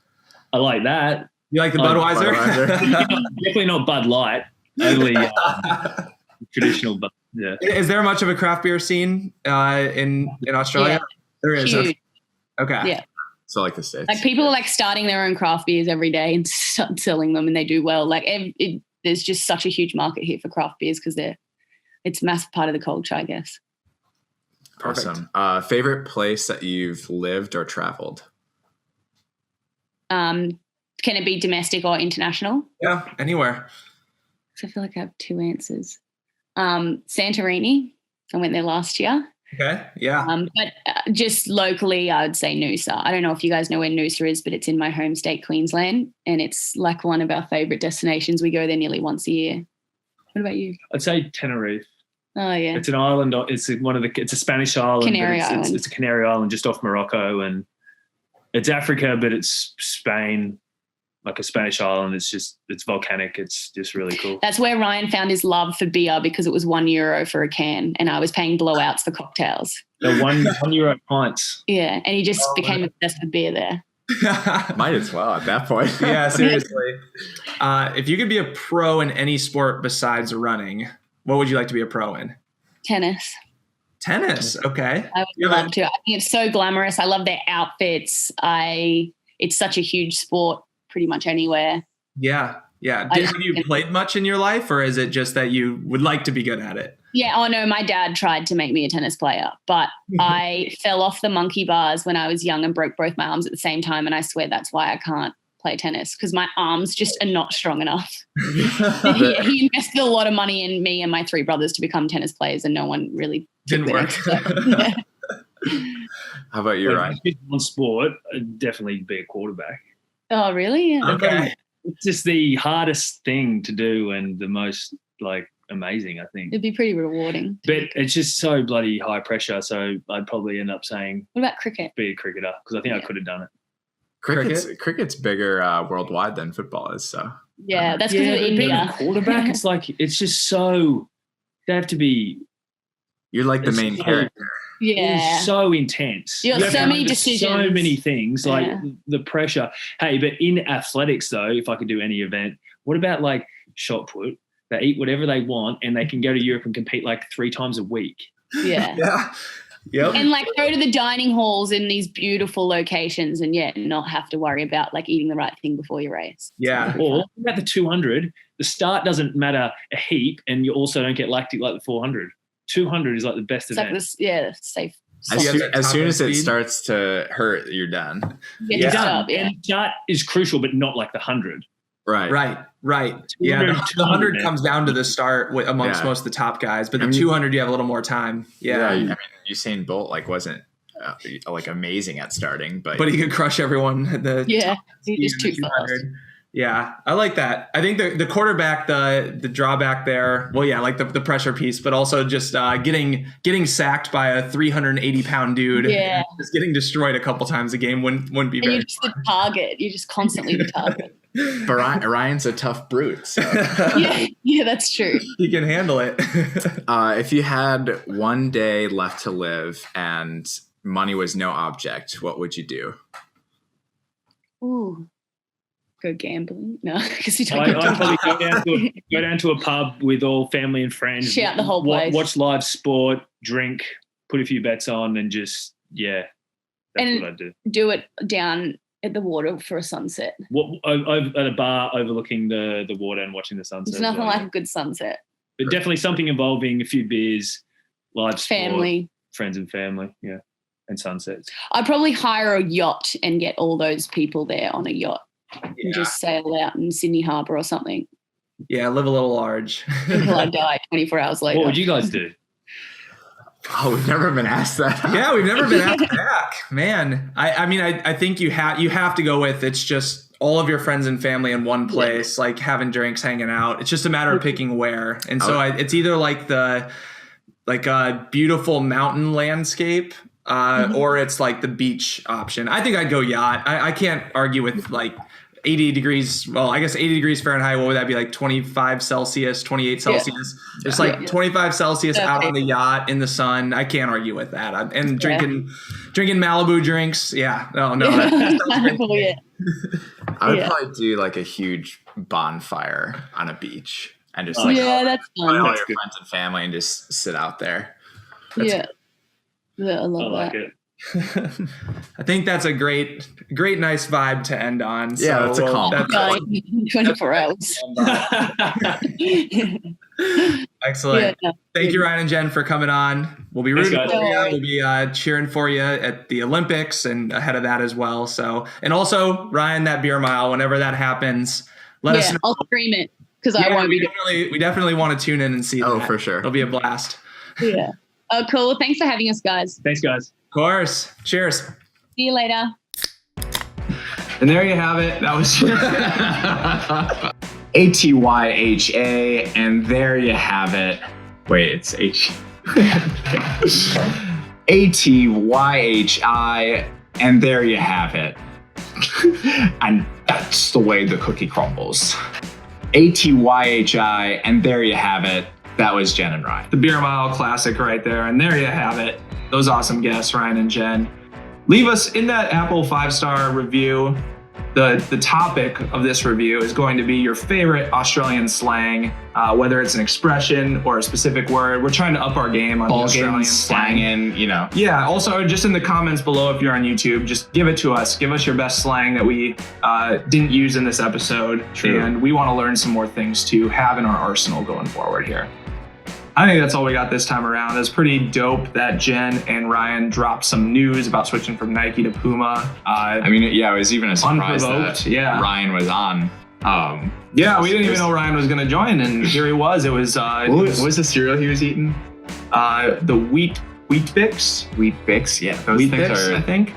I like that. You like the Budweiser? Definitely not Bud Light. Only traditional. But yeah. Is there much of a craft beer scene in Australia? Yeah. There is. Huge. Okay. Yeah. So like the States. Like people are like starting their own craft beers every day and selling them, and they do well. Like there's just such a huge market here for craft beers because it's a massive part of the culture, I guess. Awesome. Favorite place that you've lived or traveled? Can it be domestic or international? Yeah, anywhere. So I feel like I have 2 answers. Santorini. I went there last year. Okay. Yeah. But just locally, I would say Noosa. I don't know if you guys know where Noosa is, but it's in my home state, Queensland, and it's like one of our favourite destinations. We go there nearly once a year. What about you? I'd say Tenerife. Oh yeah. It's an island. It's a Spanish island. Canary Island. It's a Canary Island just off Morocco, and it's Africa, but it's Spain, like a Spanish island. It's volcanic. It's just really cool. That's where Ryan found his love for beer because it was €1 for a can, and I was paying blowouts for cocktails. The €1 pints. Yeah, and he just became obsessed with beer there. Might as well at that point. Yeah, seriously. If you could be a pro in any sport besides running, what would you like to be a pro in? Tennis. Tennis. Okay. I would love to. I think it's so glamorous. I love their outfits. It's such a huge sport pretty much anywhere. Yeah. Yeah. Have you played much in your life, or is it just that you would like to be good at it? Yeah. Oh no, my dad tried to make me a tennis player, but I fell off the monkey bars when I was young and broke both my arms at the same time. And I swear that's why I can't play tennis, because my arms just are not strong enough. He invested a lot of money in me and my 3 brothers to become tennis players, and no one really didn't work. Yeah. How about you, Ryan? On sport, I'd definitely be a quarterback. Oh, really? Yeah. Okay. It's just the hardest thing to do and the most like amazing, I think. It'd be pretty rewarding. But it's just so bloody high pressure. So I'd probably end up saying, what about cricket? Be a cricketer, because I think I could have done it. Cricket's bigger worldwide than football is. So yeah, that's because of being India. a quarterback, it's like it's just so they have to be. You're like the main character. Yeah, it's so intense. You have so many decisions, so many things. Like the pressure. Hey, but in athletics though, if I could do any event, what about like shot put? They eat whatever they want, and they can go to Europe and compete like 3 times a week. Yeah. Yeah. Yep. And like go to the dining halls in these beautiful locations and not have to worry about like eating the right thing before your race. Yeah. Or about the 200, the start doesn't matter a heap, and you also don't get lactic like the 400. 200 is like the best it's event. Like safe. As soon as it starts to hurt, you're done. You're done. And start is crucial, but not like the 100. Right. Yeah, the 100 comes down to the start amongst most of the top guys, but the 200 you have a little more time. Yeah. I mean, Usain Bolt wasn't like amazing at starting, but he could crush everyone at the he just too fast. Yeah, I like that. I think the quarterback, the drawback there, well, yeah, like the pressure piece, but also just getting sacked by a 380-pound dude. Yeah. Just getting destroyed a couple times a game wouldn't be And very you're just the target. You're just constantly the target. But Ryan's a tough brute. So. Yeah, that's true. He can handle it. If you had one day left to live and money was no object, what would you do? Ooh. Go gambling? No, because you don't I'd get to probably go down to a pub with all family and friends. Shout the whole place. Watch live sport, drink, put a few bets on, and just that's And what I'd do. do it down at the water for a sunset. At a bar overlooking the water and watching the sunset. There's nothing like a good sunset. But definitely something involving a few beers, live sport, Family. friends and family, and sunsets. I'd probably hire a yacht and get all those people there on a yacht and just sail out in Sydney Harbour or something Yeah, live a little large. until I die 24 hours later. What would you guys do? Oh, we've never been asked that. Yeah, we've never been asked back, man. I think you have to go with it's just all of your friends and family in one place, like having drinks, hanging out. It's just a matter of picking where. And so it's either like a beautiful mountain landscape, or it's like the beach option. I think I'd go yacht. I can't argue with like 80 degrees. Well, I guess 80 degrees Fahrenheit. What would that be, like 25 Celsius, 28 Celsius? Just like 25 Celsius out on the yacht in the sun. I can't argue with that. And drinking Malibu drinks. Yeah. No. Yeah. I would probably do like a huge bonfire on a beach and just that's all fun. your friends and family and just sit out there. Yeah, I love I like that. it. I think that's a great, nice vibe to end on. Yeah, that's a calm. 24 hours. Excellent. Yeah, Thank you, Ryan and Jen, for coming on. We'll be rooting Thanks, for you. guys. We'll be cheering for you at the Olympics and ahead of that as well. So, and also Ryan, that beer mile, whenever that happens, let us know. I'll stream it because I won't be there. We definitely want to tune in and see that. Oh, for sure. It'll be a blast. Yeah. Oh, cool. Thanks for having us, guys. Thanks, guys. Of course. Cheers. See you later. And there you have it. That was ATYHA, and there you have it. Wait, it's H. ATYHI, and there you have it. And that's the way the cookie crumbles. ATYHI, and there you have it. That was Jen and Ryan. the beer mile classic right there. And there you have it. Those awesome guests, Ryan and Jen. Leave us in that Apple 5-star review. The topic of this review is going to be your favorite Australian slang, whether it's an expression or a specific word. We're trying to up our game on the Australian slang. Slanging, Yeah, also just in the comments below, if you're on YouTube, just give it to us. Give us your best slang that we didn't use in this episode. True. And we want to learn some more things to have in our arsenal going forward here. I think that's all we got this time around. It's pretty dope that Jen and Ryan dropped some news about switching from Nike to Puma. It was even a surprise Unprovoked, that yeah. Ryan was on. Yeah, we didn't even know Ryan was going to join, and here he was. It was What was the cereal he was eating? the Wheat Bix. Wheat Bix, yeah. Those Wheat things Bix, are. I think.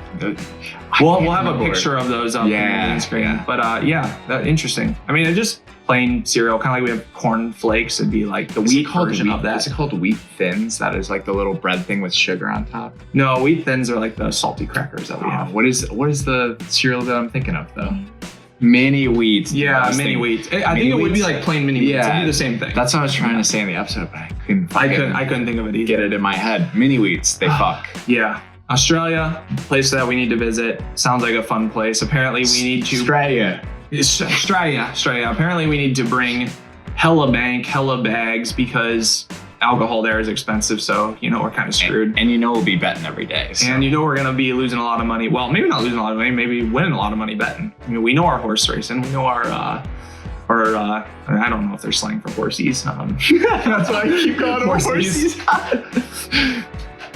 I We'll can't have a remember. picture of those up on Yeah, the screen. yeah. But interesting. I mean, it's just plain cereal, kind of like we have corn flakes. It'd be like the wheat version of that. Is it called Wheat Thins? That is like the little bread thing with sugar on top. No, Wheat Thins are like the salty crackers that we have. What is the cereal that I'm thinking of though? Mini Wheats. Yeah, I was mini thinking- wheat. I Mini think it would be wheats? like plain mini wheats. It'd Yeah. be the same thing. That's what I was trying to say in the episode, but I couldn't. I couldn't think of it either. get it in my head. Mini Wheats, they fuck. Yeah. Australia, place that we need to visit. Sounds like a fun place. Apparently we need to Australia. Australia. Apparently we need to bring hella bags because alcohol there is expensive. So, we're kind of screwed. And we'll be betting every day. So. And we're going to be losing a lot of money. Well, maybe not losing a lot of money, maybe winning a lot of money betting. We know our horse racing. We know our I don't know if they're slang for horsies. That's why I keep going Horsies.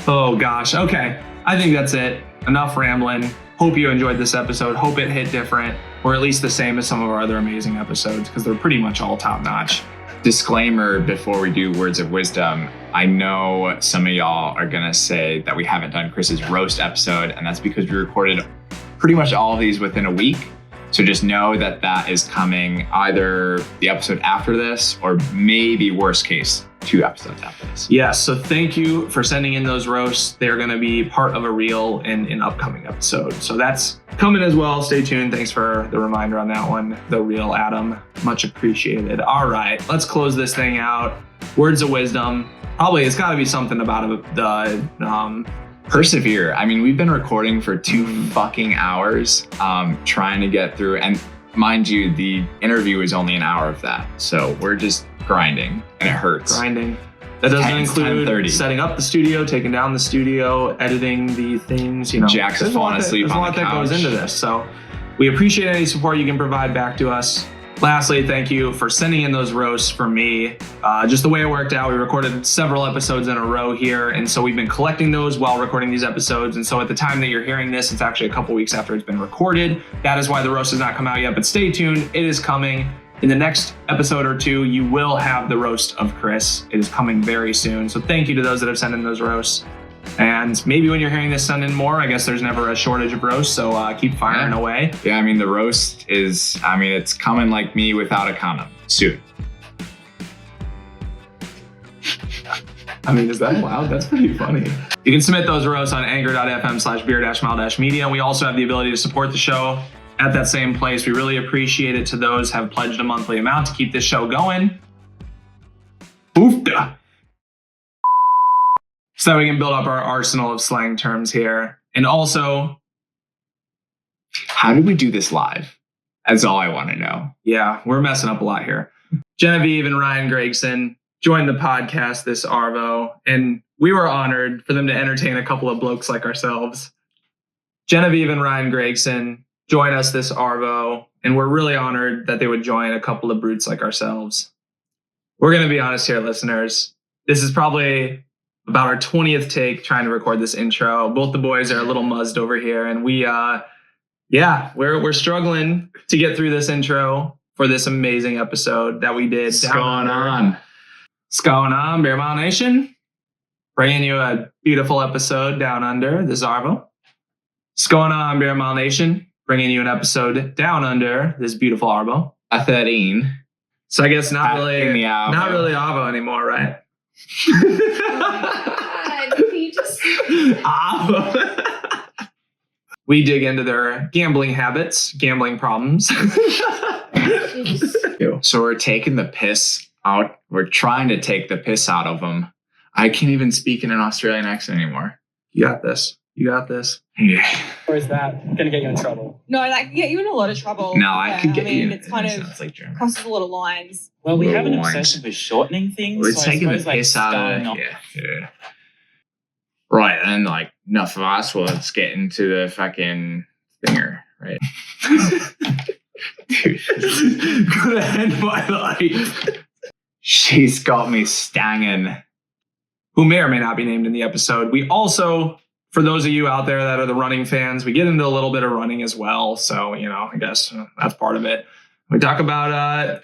Oh gosh. Okay. I think that's it. Enough rambling. Hope you enjoyed this episode. Hope it hit different, or at least the same as some of our other amazing episodes, because they're pretty much all top notch. Disclaimer before we do words of wisdom. I know some of y'all are going to say that we haven't done Chris's roast episode, and that's because we recorded pretty much all of these within a week. So just know that that is coming either the episode after this or maybe worst case 2 episodes after this. Yes, so thank you for sending in those roasts. They're going to be part of a reel in an upcoming episode. So that's coming as well. Stay tuned. Thanks for the reminder on that one. The real Adam. Much appreciated. All right, let's close this thing out. Words of wisdom. Probably it's got to be something about the persevere. I mean, we've been recording for 2 fucking hours, trying to get through. And mind you, the interview is only an hour of that. So we're just grinding and it hurts. Grinding. That doesn't include setting up the studio, taking down the studio, editing the things, Jack's falling asleep on the couch. There's a lot that goes into this. So we appreciate any support you can provide back to us. Lastly, thank you for sending in those roasts for me. Just the way it worked out, we recorded several episodes in a row here, and so we've been collecting those while recording these episodes. And so at the time that you're hearing this, it's actually a couple weeks after it's been recorded. That is why the roast has not come out yet, but stay tuned. It is coming. In the next episode or 2, you will have the roast of Chris. It is coming very soon. So thank you to those that have sent in those roasts. And maybe when you're hearing this, send in more. I guess there's never a shortage of roasts, so keep firing away. Yeah, I mean, the roast is, it's coming like me without a condom soon. Is that loud? That's pretty funny. You can submit those roasts on anchor.fm/beer-mile-media. And we also have the ability to support the show at that same place. We really appreciate it to those who have pledged a monthly amount to keep this show going. Oofda. So that we can build up our arsenal of slang terms here. And also, how did we do this live? That's all I want to know. Yeah, we're messing up a lot here. Genevieve and Ryan Gregson joined the podcast this Arvo, and we were honored for them to entertain a couple of blokes like ourselves. Genevieve and Ryan Gregson join us this Arvo, and we're really honored that they would join a couple of brutes like ourselves. We're going to be honest here, listeners. This is probably about our 20th take trying to record this intro. Both the boys are a little muzzed over here, and we're struggling to get through this intro for this amazing episode that we did. What's going on? What's going on, Beer Mile Nation? Bringing you a beautiful episode down under the Zarvo. What's going on, Beer Mile Nation? Bringing you an episode down under this beautiful Arvo. A 13. So I guess not really Arvo anymore, right? We dig into their gambling habits, gambling problems. So we're taking the piss out. We're trying to take the piss out of them. I can't even speak in an Australian accent anymore. You got this. You got this. Yeah. Or is that going to get you in trouble? No, that can get you in a lot of trouble. No, I could get you in. It's kind of like crosses a lot of lines. Well, we have an lines. obsession with shortening things. We're so taking the I suppose, piss out of it. Yeah. Right, and enough of us. Well, let's get into the fucking thinger, right? Dude, gonna end my life. She's got me stanging. Who may or may not be named in the episode. We also, for those of you out there that are the running fans, we get into a little bit of running as well. So, I guess that's part of it. We talk about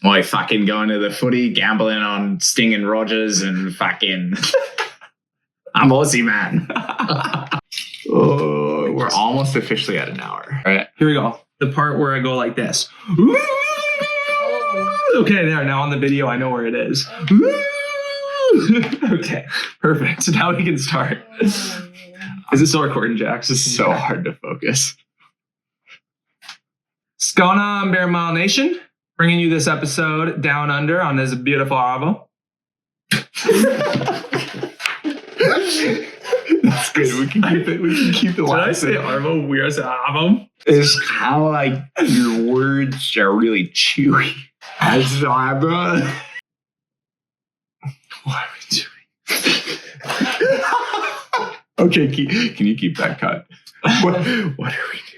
Boy, fucking going to the footy, gambling on Sting and Rogers, and fucking I'm Aussie, man. Oh, we're almost officially at an hour. All right, here we go. The part where I go like this. Okay, there. Now on the video, I know where it is. Okay, perfect. So now we can start. Is it still recording, Jax? This is so hard to focus. What's going on, Bear Mile Nation? Bringing you this episode down under on this beautiful Arvo. That's good. We can keep it. We can keep the Did I say Arvo? We are saying Arvo. It's kind of like your words are really chewy. As Arvo. What are we doing? Okay, can you keep that cut? What are we doing?